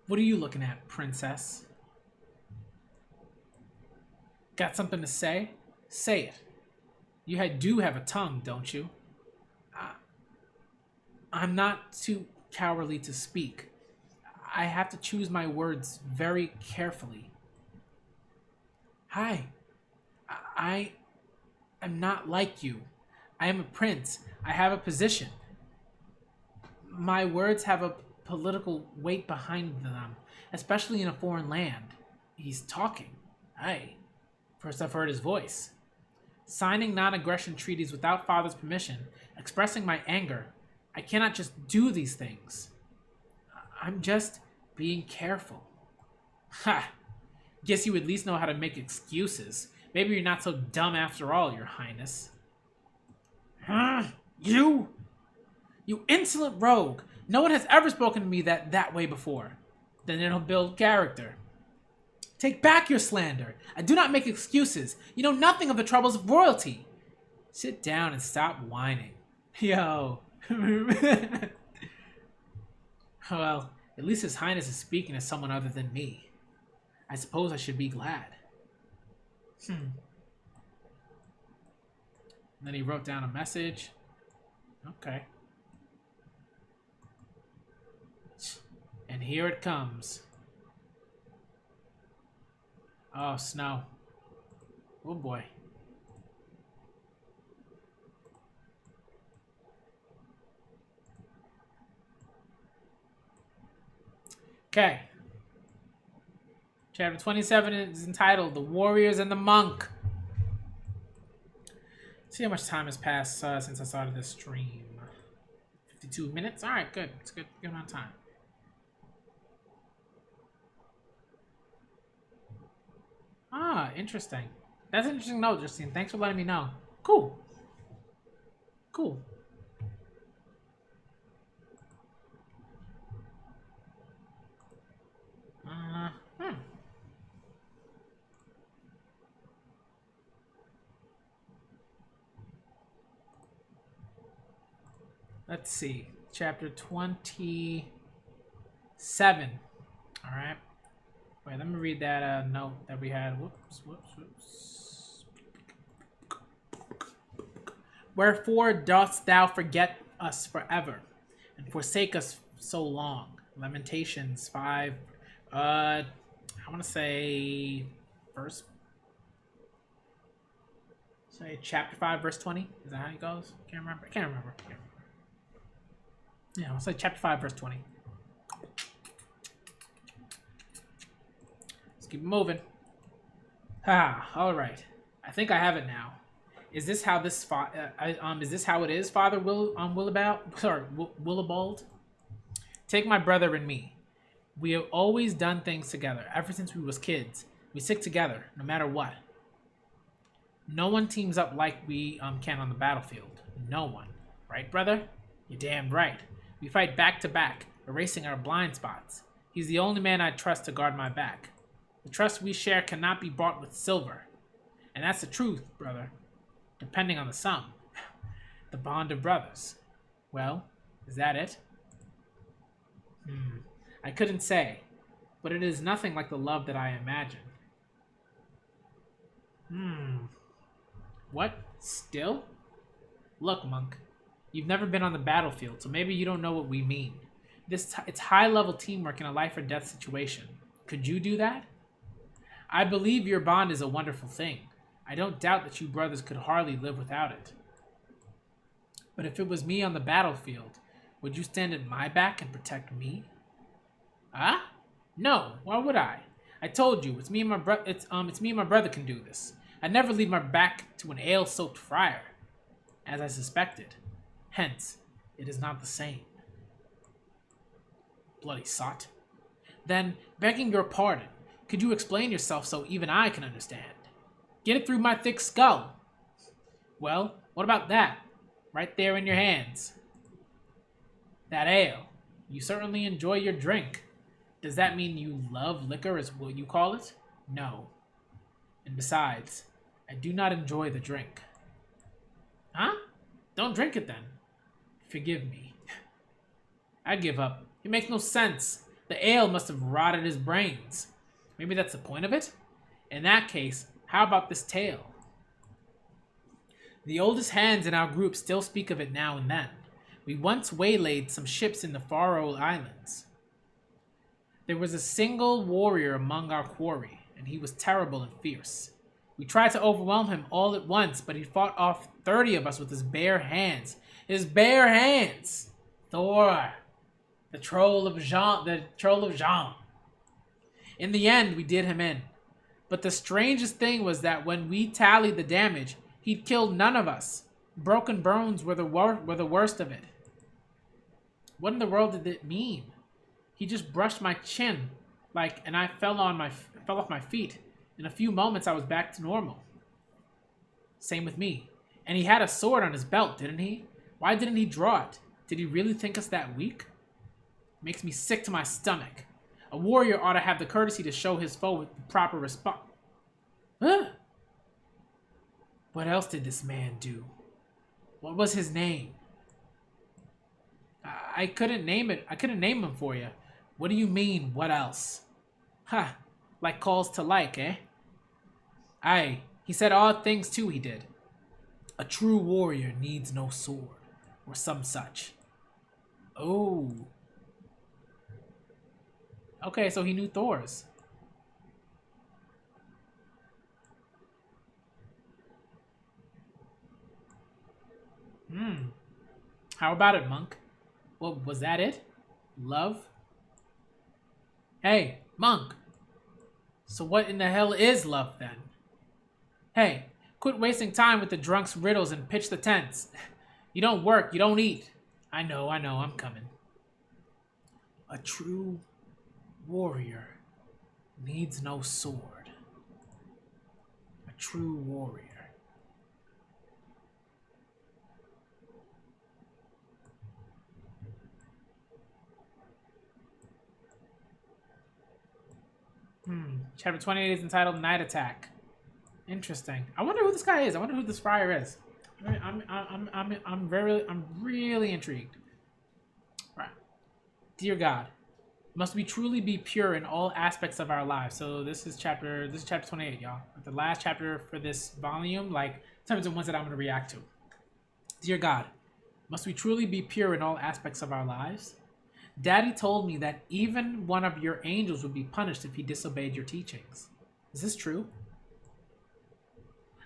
[SPEAKER 1] What are you looking at, princess? Got something to say? Say it. You do have a tongue, don't you? I'm not too cowardly to speak. I have to choose my words very carefully. Hi. I am not like you. I am a prince. I have a position. My words have a political weight behind them, especially in a foreign land. He's talking. Aye. First I've heard his voice. Signing non-aggression treaties without father's permission, expressing my anger. I cannot just do these things. I'm just being careful. Ha! Guess you at least know how to make excuses. Maybe you're not so dumb after all, your highness. Huh? You? You insolent rogue! No one has ever spoken to me that way before. Then it'll build character. Take back your slander. I do not make excuses. You know nothing of the troubles of royalty. Sit down and stop whining. Yo. Well, at least His Highness is speaking to someone other than me. I suppose I should be glad. And then he wrote down a message. Okay. And here it comes. Oh, snow. Oh boy. Okay. Chapter 27 is entitled The Warriors and the Monk. See how much time has passed since I started this stream. 52 minutes? Alright, good. It's good amount of time. Ah, interesting. That's an interesting note, Justine. Thanks for letting me know. Cool. Cool. Let's see. Chapter 27. All right. Wait, let me read that note that we had. Whoops. Wherefore dost thou forget us forever, and forsake us so long? Lamentations 5. I want to say chapter 5, verse 20. Is that how it goes? Can't remember. Yeah, I'll say chapter 5, verse 20. Let's keep moving. All right. I think I have it now. Is this how it is, Father Willibald? Take my brother and me. We have always done things together ever since we was kids. We stick together no matter what. No one teams up like we can on the battlefield. No one. Right, brother? You're damn right. We fight back to back, erasing our blind spots. He's the only man I trust to guard my back. The trust we share cannot be bought with silver. And that's the truth, brother. Depending on the sum. The bond of brothers. Well, is that it? I couldn't say, but it is nothing like the love that I imagined. Hmm. What? Still? Look, Monk. You've never been on the battlefield, so maybe you don't know what we mean. It's high-level teamwork in a life or death situation. Could you do that? I believe your bond is a wonderful thing. I don't doubt that you brothers could hardly live without it. But if it was me on the battlefield, would you stand at my back and protect me? Huh? No, why would I? I told you, it's me and my it's me and my brother can do this. I'd never leave my back to an ale-soaked friar, as I suspected. Hence, it is not the same. Bloody sot. Then, begging your pardon, could you explain yourself so even I can understand? Get it through my thick skull. Well, what about that? Right there in your hands. That ale. You certainly enjoy your drink. Does that mean you love liquor as what you call it? No. And besides, I do not enjoy the drink. Huh? Don't drink it then. Forgive me. I give up. It makes no sense. The ale must have rotted his brains. Maybe that's the point of it? In that case, how about this tale? The oldest hands in our group still speak of it now and then. We once waylaid some ships in the Faroe Islands. There was a single warrior among our quarry, and he was terrible and fierce. We tried to overwhelm him all at once, but he fought off 30 of us with his bare hands. His bare hands! Thor! The troll of Jean. In the end, we did him in. But the strangest thing was that when we tallied the damage, he'd killed none of us. Broken bones were the worst of it. What in the world did it mean? He just brushed my chin, and I fell off my feet. In a few moments, I was back to normal. Same with me. And he had a sword on his belt, didn't he? Why didn't he draw it? Did he really think us that weak? Makes me sick to my stomach. A warrior ought to have the courtesy to show his foe with the proper response. Huh? What else did this man do? What was his name? I couldn't name it. I couldn't name him for you. What do you mean, what else? Huh. Like calls to like, eh? Aye. He said odd things too, he did. A true warrior needs no sword, or some such. Oh. Okay, so he knew Thor's. How about it, Monk? Well, was that it? Love? Hey, Monk. So what in the hell is love, then? Hey, quit wasting time with the drunk's riddles and pitch the tents. You don't work, you don't eat. I know, I'm coming. A true warrior needs no sword. A true warrior. Chapter 28 is entitled Night Attack. Interesting. I wonder who this guy is. I wonder who this friar is. I'm really intrigued. Right. Dear God, must we truly be pure in all aspects of our lives? So this is chapter 28, y'all. The last chapter for this volume, in terms of ones that I'm going to react to. Dear God, must we truly be pure in all aspects of our lives? Daddy told me that even one of your angels would be punished if he disobeyed your teachings. Is this true?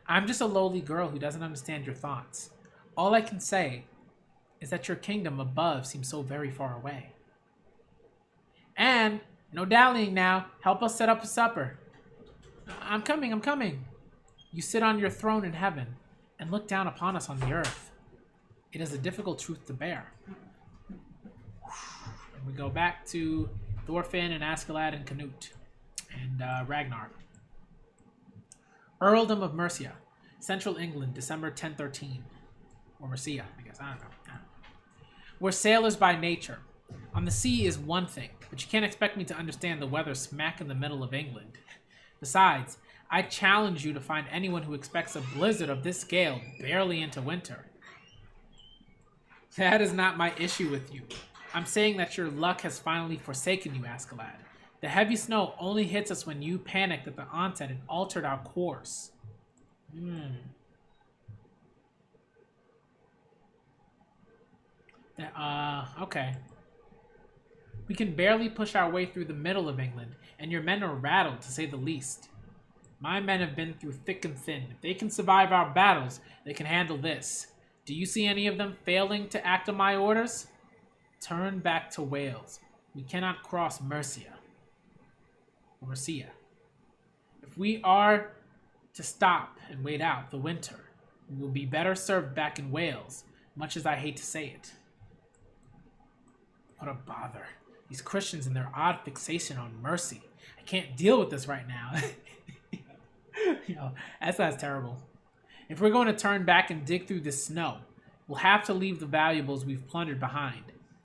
[SPEAKER 1] I'm just a lowly girl who doesn't understand your thoughts. All I can say is that your kingdom above seems so very far away. And, no dallying now, help us set up a supper. I'm coming. You sit on your throne in heaven and look down upon us on the earth. It is a difficult truth to bear. And we go back to Thorfinn and Askeladd and Canute and Ragnar. Earldom of Mercia, Central England, December 1013. Or Mercia, I guess. I don't know. We're sailors by nature. On the sea is one thing, but you can't expect me to understand the weather smack in the middle of England. Besides, I challenge you to find anyone who expects a blizzard of this scale barely into winter. That is not my issue with you. I'm saying that your luck has finally forsaken you, Askeladd. The heavy snow only hits us when you panicked at the onset and altered our course. Hmm. Okay. We can barely push our way through the middle of England, and your men are rattled, to say the least. My men have been through thick and thin. If they can survive our battles, they can handle this. Do you see any of them failing to act on my orders? Turn back to Wales. We cannot cross Mercia. If we are to stop and wait out the winter, we will be better served back in Wales, much as I hate to say it. What a bother. These Christians and their odd fixation on mercy. I can't deal with this right now. That's terrible. If we're going to turn back and dig through this snow, we'll have to leave the valuables we've plundered behind,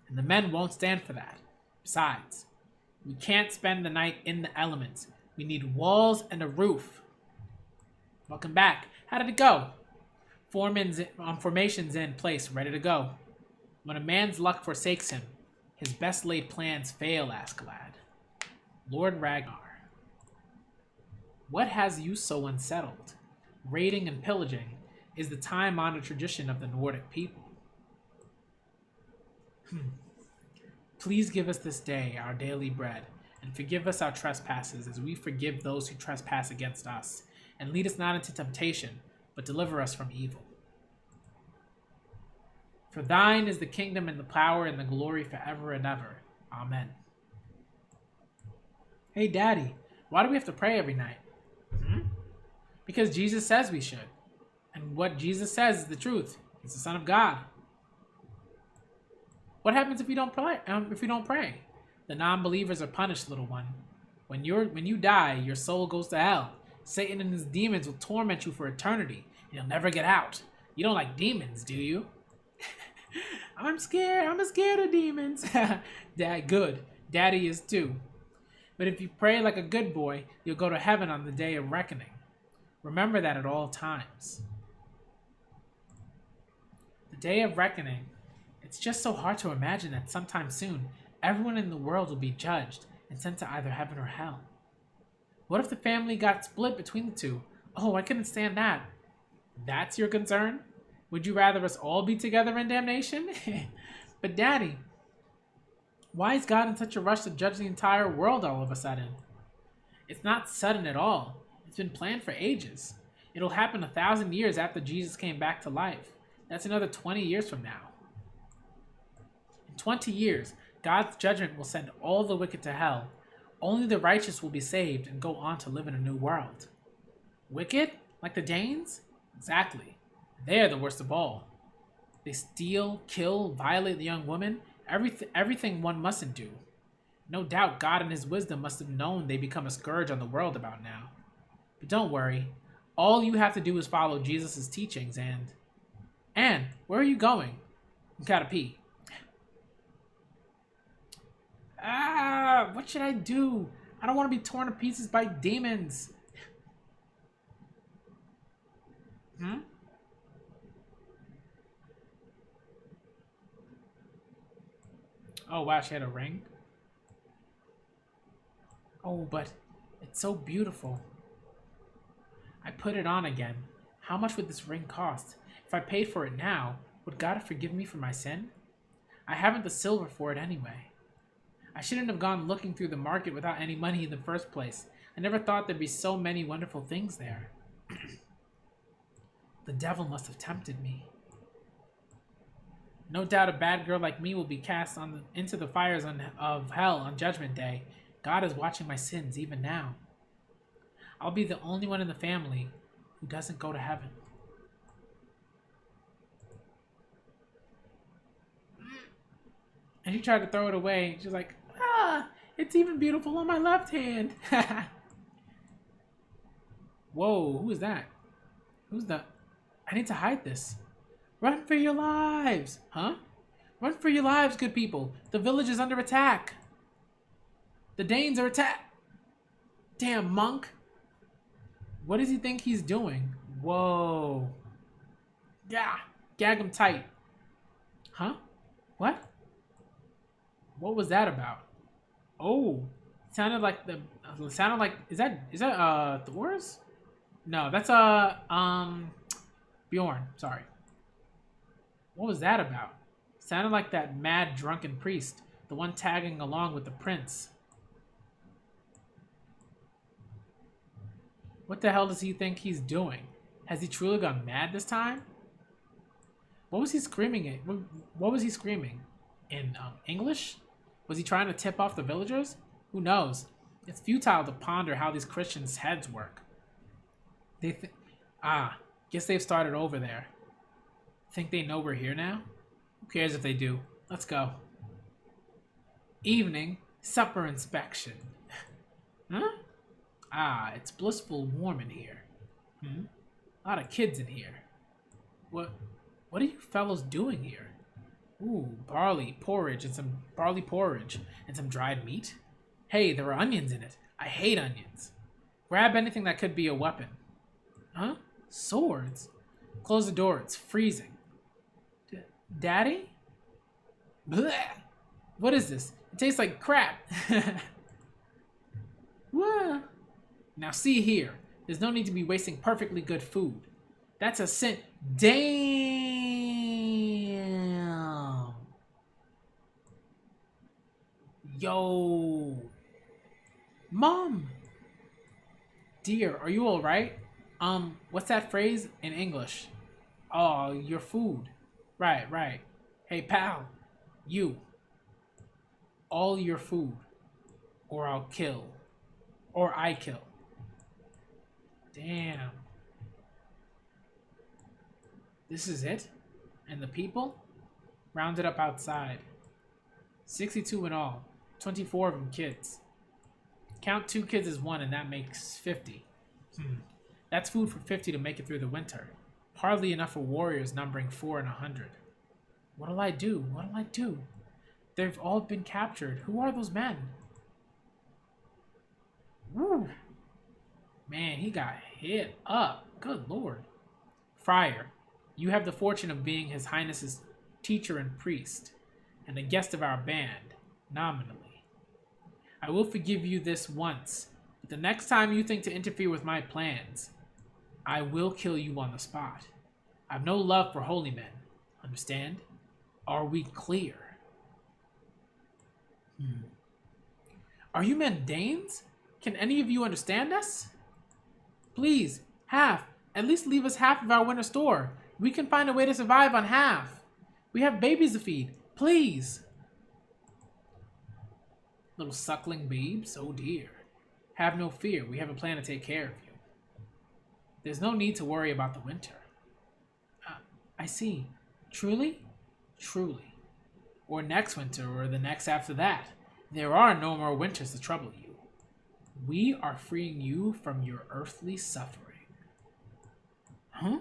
[SPEAKER 1] and the men won't stand for that. Besides, we can't spend the night in the elements. We need walls and a roof. Welcome back. How did it go? Formations in place, ready to go. When a man's luck forsakes him, his best laid plans fail, Askeladd. Lord Ragnar. What has you so unsettled? Raiding and pillaging is the time-honored tradition of the Nordic people. Please give us this day our daily bread, and forgive us our trespasses as we forgive those who trespass against us. And lead us not into temptation, but deliver us from evil. For thine is the kingdom and the power and the glory forever and ever. Amen. Hey, Daddy, why do we have to pray every night? Because Jesus says we should. And what Jesus says is the truth. He's the Son of God. What happens if we don't pray? The non-believers are punished, little one. When you die, your soul goes to hell. Satan and his demons will torment you for eternity. You'll never get out. You don't like demons, do you? I'm scared. I'm scared of demons. Dad, good. Daddy is too. But if you pray like a good boy, you'll go to heaven on the day of reckoning. Remember that at all times. The day of reckoning. It's just so hard to imagine that sometime soon, everyone in the world will be judged and sent to either heaven or hell. What if the family got split between the two? Oh, I couldn't stand that. That's your concern? Would you rather us all be together in damnation? But Daddy, why is God in such a rush to judge the entire world all of a sudden? It's not sudden at all. It's been planned for ages. It'll happen 1,000 years after Jesus came back to life. That's another 20 years from now. In 20 years, God's judgment will send all the wicked to hell. Only the righteous will be saved and go on to live in a new world. Wicked? Like the Danes? Exactly. They're the worst of all. They steal, kill, violate the young woman, everything one mustn't do. No doubt God in his wisdom must have known they become a scourge on the world about now. But don't worry. All you have to do is follow Jesus' teachings and... Anne, where are you going? You gotta pee. What should I do? I don't want to be torn to pieces by demons. Oh, wow, she had a ring? Oh, but it's so beautiful. I put it on again. How much would this ring cost? If I paid for it now, would God forgive me for my sin? I haven't the silver for it anyway. I shouldn't have gone looking through the market without any money in the first place. I never thought there'd be so many wonderful things there. The devil must have tempted me. No doubt a bad girl like me will be cast into the fires of hell on Judgment Day. God is watching my sins even now. I'll be the only one in the family who doesn't go to heaven. And she tried to throw it away. She's like, it's even beautiful on my left hand. Whoa, who is that? Who's that? I need to hide this. Run for your lives! Huh? Run for your lives, good people. The village is under attack. The Danes are attacked. Damn, monk. What does he think he's doing? Whoa. Yeah, gag him tight. Huh? What? What was that about? Oh, sounded like is that Thor's? No, that's Bjorn. Sorry. What was that about? Sounded like that mad drunken priest, the one tagging along with the prince. What the hell does he think he's doing? Has he truly gone mad this time? What was he screaming at? What was he screaming? In English? Was he trying to tip off the villagers? Who knows? It's futile to ponder how these Christians' heads work. Guess they've started over there. Think they know we're here now? Who cares if they do? Let's go. Evening, supper inspection. Huh? It's blissful warm in here. A lot of kids in here. What are you fellows doing here? Ooh, barley porridge and some dried meat. Hey, there are onions in it. I hate onions. Grab anything that could be a weapon. Huh? Swords? Close the door, it's freezing. Daddy? Blech. What is this? It tastes like crap. What? Now see here. There's no need to be wasting perfectly good food. That's a sin. Damn. Yo. Mom. Dear, are you alright? What's that phrase in English? Oh, your food. Right. Hey, pal. You. All your food. Or I'll kill. Or I kill. Damn. This is it? And the people? Rounded up outside. 62 in all. 24 of them kids. Count 2 kids as 1 and that makes 50. That's food for 50 to make it through the winter. Hardly enough for warriors numbering 4 in 100. What'll I do? They've all been captured. Who are those men? Woo! Man, he got hit up. Good lord. Friar, you have the fortune of being His Highness's teacher and priest, and a guest of our band, nominally. I will forgive you this once, but the next time you think to interfere with my plans, I will kill you on the spot. I've no love for holy men. Understand? Are we clear? Are you men Danes? Can any of you understand us? Please, half. At least leave us half of our winter store. We can find a way to survive on half. We have babies to feed. Please. Little suckling babes? Oh dear. Have no fear. We have a plan to take care of you. There's no need to worry about the winter. I see. Truly? Truly. Or next winter, or the next after that. There are no more winters to trouble you. We are freeing you from your earthly suffering. Huh?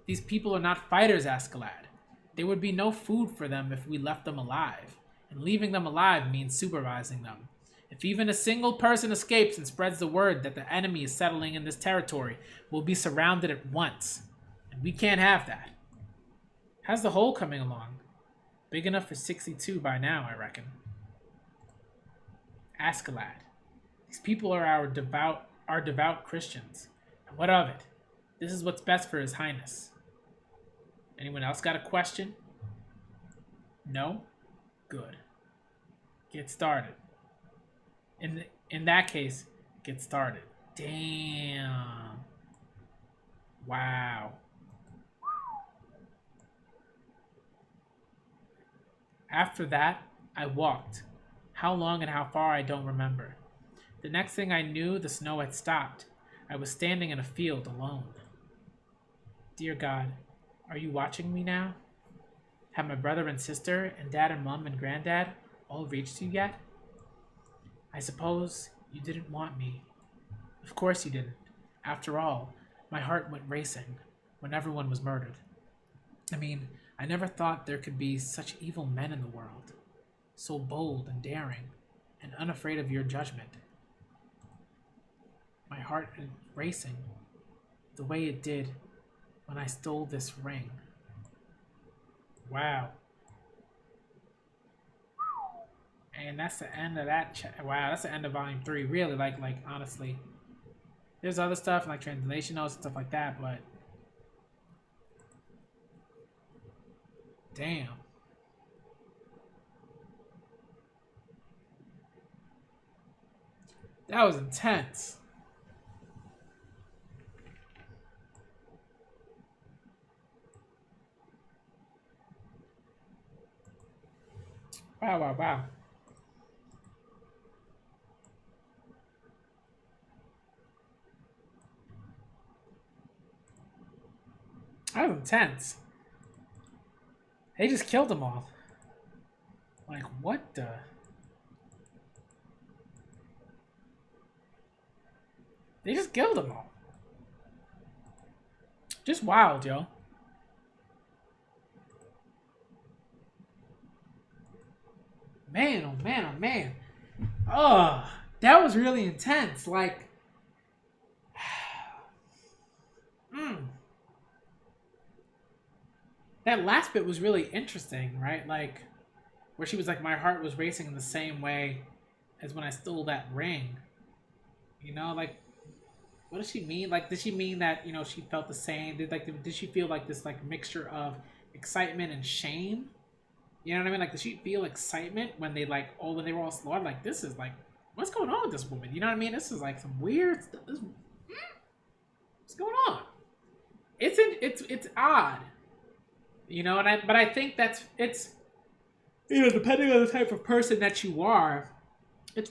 [SPEAKER 1] These people are not fighters, Askeladd. There would be no food for them if we left them alive. And leaving them alive means supervising them. If even a single person escapes and spreads the word that the enemy is settling in this territory, we'll be surrounded at once. And we can't have that. How's the hole coming along? Big enough for 62 by now, I reckon. Askeladd. These people are our devout Christians. And what of it? This is what's best for His Highness. Anyone else got a question? No? Good. Get started. In that case, get started. Damn. Wow. After that, I walked. How long and how far I don't remember. The next thing I knew, the snow had stopped. I was standing in a field alone. Dear God, are you watching me now? Have my brother and sister and dad and mom and granddad all reached you yet? I suppose you didn't want me. Of course you didn't. After all, my heart went racing when everyone was murdered. I mean, I never thought there could be such evil men in the world. So bold and daring and unafraid of your judgment. My heart is racing the way it did when I stole this ring. Wow. And that's the end of that. Wow, that's the end of volume 3. Really, like honestly, There's other stuff like translation notes and stuff like that, but damn. That was intense. Wow, wow, wow. That was intense. They just killed them all. Like, what the? They just killed them all. Just wild, yo. Man, oh man, oh man. Oh, that was really intense. Like, that last bit was really interesting, right? Like, where she was like, my heart was racing in the same way as when I stole that ring. You know, like, what does she mean? Like, did she mean that, you know, she felt the same? Did she feel like this like mixture of excitement and shame? You know what I mean? Like, did she feel excitement when they like, oh, when they were all slaughtered? Like, this is like, what's going on with this woman? You know what I mean? This is like some weird stuff. What's going on? It's odd. You know, but I think it's you know, depending on the type of person that you are, it's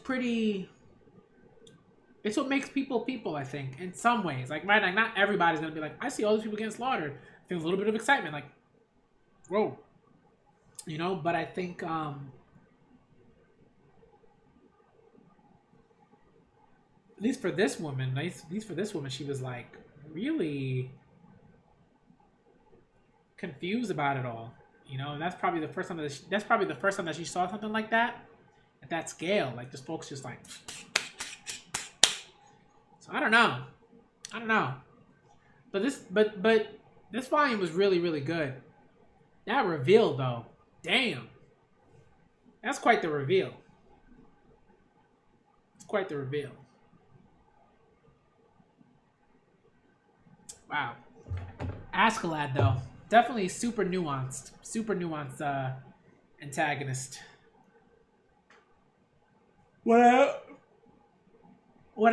[SPEAKER 1] what makes people people, I think, in some ways. Like, right, like not everybody's gonna be like, I see all these people getting slaughtered. Feels a little bit of excitement, like, whoa. You know, but I think at least for this woman, she was like really confused about it all, you know, and that's probably the first time that she saw something like that at that scale. Like, just folks just like, so I don't know, but this volume was really, really good. That reveal though, damn, that's quite the reveal. It's quite the reveal. Wow. Askeladd though, definitely super nuanced antagonist. What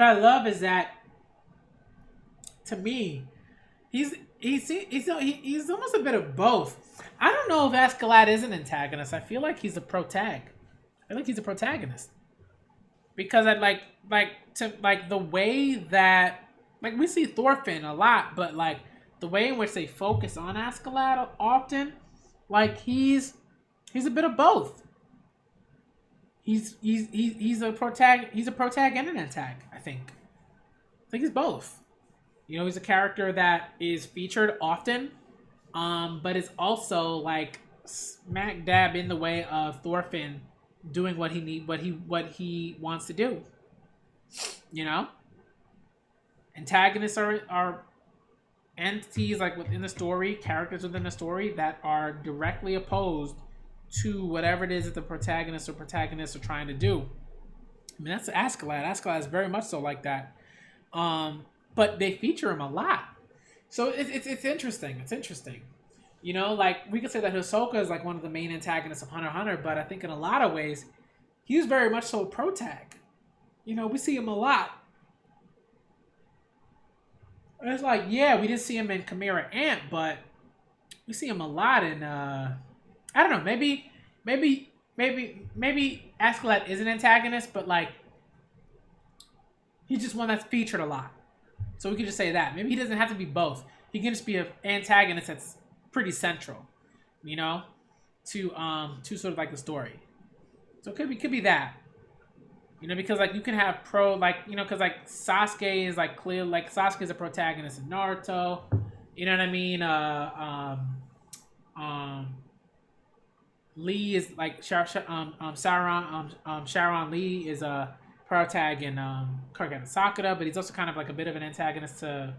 [SPEAKER 1] I love is that, to me, he's almost a bit of both. I don't know if Askeladd is an antagonist. I feel like he's a protag. I think he's a protagonist because I like the way that, like, we see Thorfinn a lot, but like the way in which they focus on Askeladd often, like he's a bit of both. He's a protag and an antag. I think he's both. You know, he's a character that is featured often, but is also like smack dab in the way of Thorfinn doing what he wants to do. You know, antagonists are entities like within the story, characters within the story that are directly opposed to whatever it is that the protagonists are trying to do. I mean, that's Askeladd. Askeladd is very much so like that. But they feature him a lot. So it's interesting. It's interesting. You know, like, we could say that Hisoka is like one of the main antagonists of Hunter x Hunter, but I think in a lot of ways, he's very much so a protag. You know, we see him a lot. And it's like, yeah, we didn't see him in Chimera Ant, but we see him a lot in I don't know, maybe Askeladd is an antagonist, but like he's just one that's featured a lot. So we could just say that. Maybe he doesn't have to be both. He can just be an antagonist that's pretty central, you know, to sort of like the story. So it could be that. You know, because like you can have because like Sasuke is like clear, like Sasuke is a protagonist in Naruto. You know what I mean? Lee is like Sharon Lee is a protag in Sakura, but he's also kind of like a bit of an antagonist to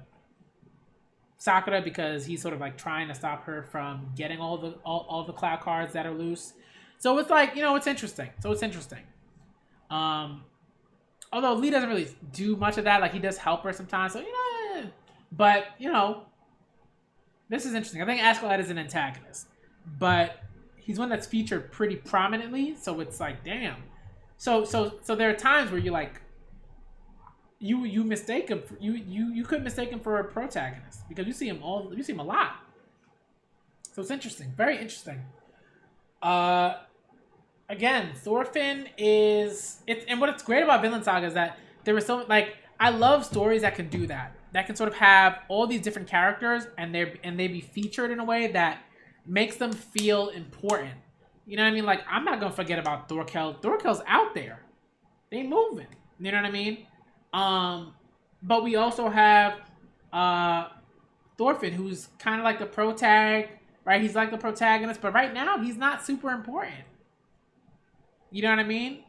[SPEAKER 1] Sakura because he's sort of like trying to stop her from getting all the cloud cards that are loose. So it's like, you know, it's interesting. Although Lee doesn't really do much of that. Like, he does help her sometimes. So, but, this is interesting. I think Askeladd is an antagonist. But he's one that's featured pretty prominently. So it's like, damn. So there are times where you're like, you mistake him. You could mistake him for a protagonist. Because you see him a lot. So it's interesting. Very interesting. Again, Thorfinn and what's great about Vinland Saga is that there was so, like, I love stories that can do that. That can sort of have all these different characters and they be featured in a way that makes them feel important. You know what I mean? Like, I'm not gonna forget about Thorkel. Thorkel's out there. They moving. You know what I mean? But we also have Thorfinn, who's kind of like the protag, right? He's like the protagonist, but right now he's not super important. You know what I mean?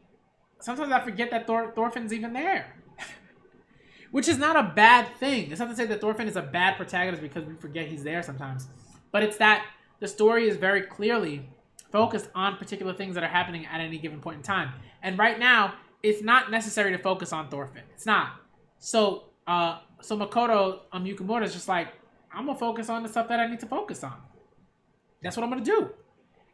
[SPEAKER 1] Sometimes I forget that Thorfinn's even there. Which is not a bad thing. It's not to say that Thorfinn is a bad protagonist because we forget he's there sometimes. But it's that the story is very clearly focused on particular things that are happening at any given point in time. And right now, it's not necessary to focus on Thorfinn. It's not. So Makoto Yukimura is just like, I'm going to focus on the stuff that I need to focus on. That's what I'm going to do.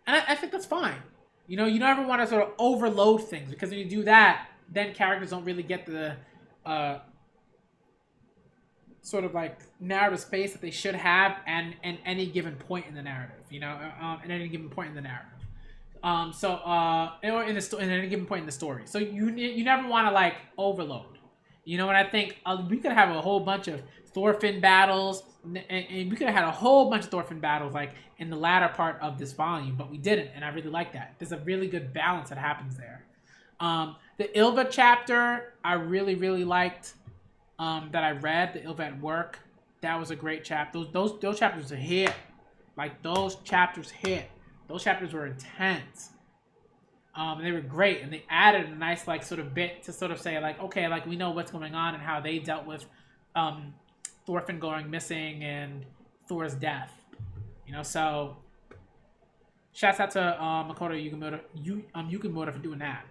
[SPEAKER 1] And I think that's fine. You don't ever want to sort of overload things, because when you do that, then characters don't really get the sort of like narrative space that they should have and any given point in the narrative, at any given point in the narrative. Or in any given point in the story. So you never want to like overload. And I think we could have a whole bunch of Thorfinn battles, and we could have had a whole bunch of Thorfinn battles like in the latter part of this volume, but we didn't, and I really like that. There's a really good balance that happens there. The Ylva chapter I really, really liked, that I read, the Ylva at Work. That was a great chapter. Those chapters are hit. Like, those chapters hit. Those chapters were intense. And they were great, and they added a nice like sort of bit to sort of say like, okay, like we know what's going on and how they dealt with Thorfinn going missing and Thor's death. So shouts out to Makoto Yukimura for doing that.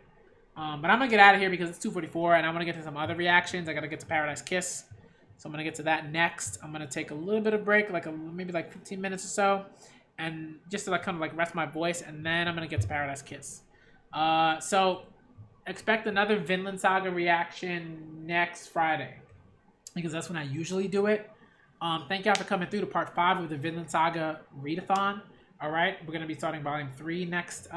[SPEAKER 1] But I'm gonna get out of here because it's 2:44 and I want to get to some other reactions. I gotta get to Paradise Kiss, so I'm gonna get to that next. I'm gonna take a little bit of break, like maybe like 15 minutes or so, and just to like kind of like rest my voice, and then I'm gonna get to Paradise Kiss. So expect another Vinland Saga reaction next Friday, because that's when I usually do it. Thank y'all for coming through to part 5 of the Vinland Saga Read-A-Thon. All right, we're gonna be starting volume 3 next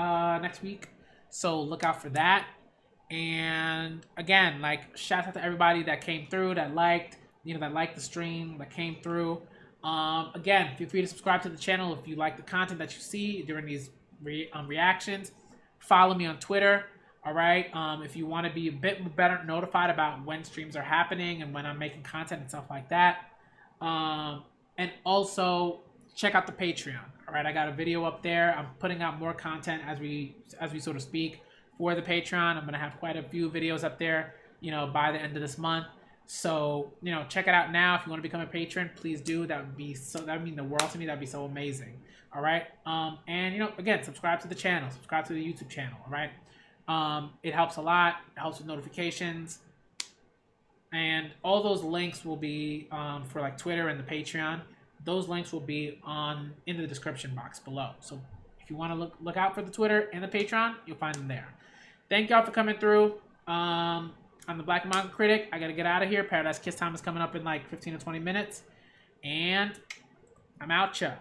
[SPEAKER 1] week, so look out for that. And again, like, shout out to everybody that came through, that liked the stream, that came through. Again, feel free to subscribe to the channel if you like the content that you see during these reactions. Follow me on Twitter. All right. If you want to be a bit better notified about when streams are happening and when I'm making content and stuff like that. And also check out the Patreon. All right. I got a video up there. I'm putting out more content as we sort of speak for the Patreon. I'm going to have quite a few videos up there, by the end of this month. So, check it out now. If you want to become a patron, please do. That would mean the world to me. That'd be so amazing. All right. And, again, subscribe to the channel, subscribe to the YouTube channel. All right. It helps a lot. It helps with notifications. And all those links will be, for like Twitter and the Patreon. Those links will be in the description box below. So if you want to look out for the Twitter and the Patreon, you'll find them there. Thank y'all for coming through. I'm the Black Manga Critic. I got to get out of here. Paradise Kiss time is coming up in like 15 to 20 minutes. And I'm out ya.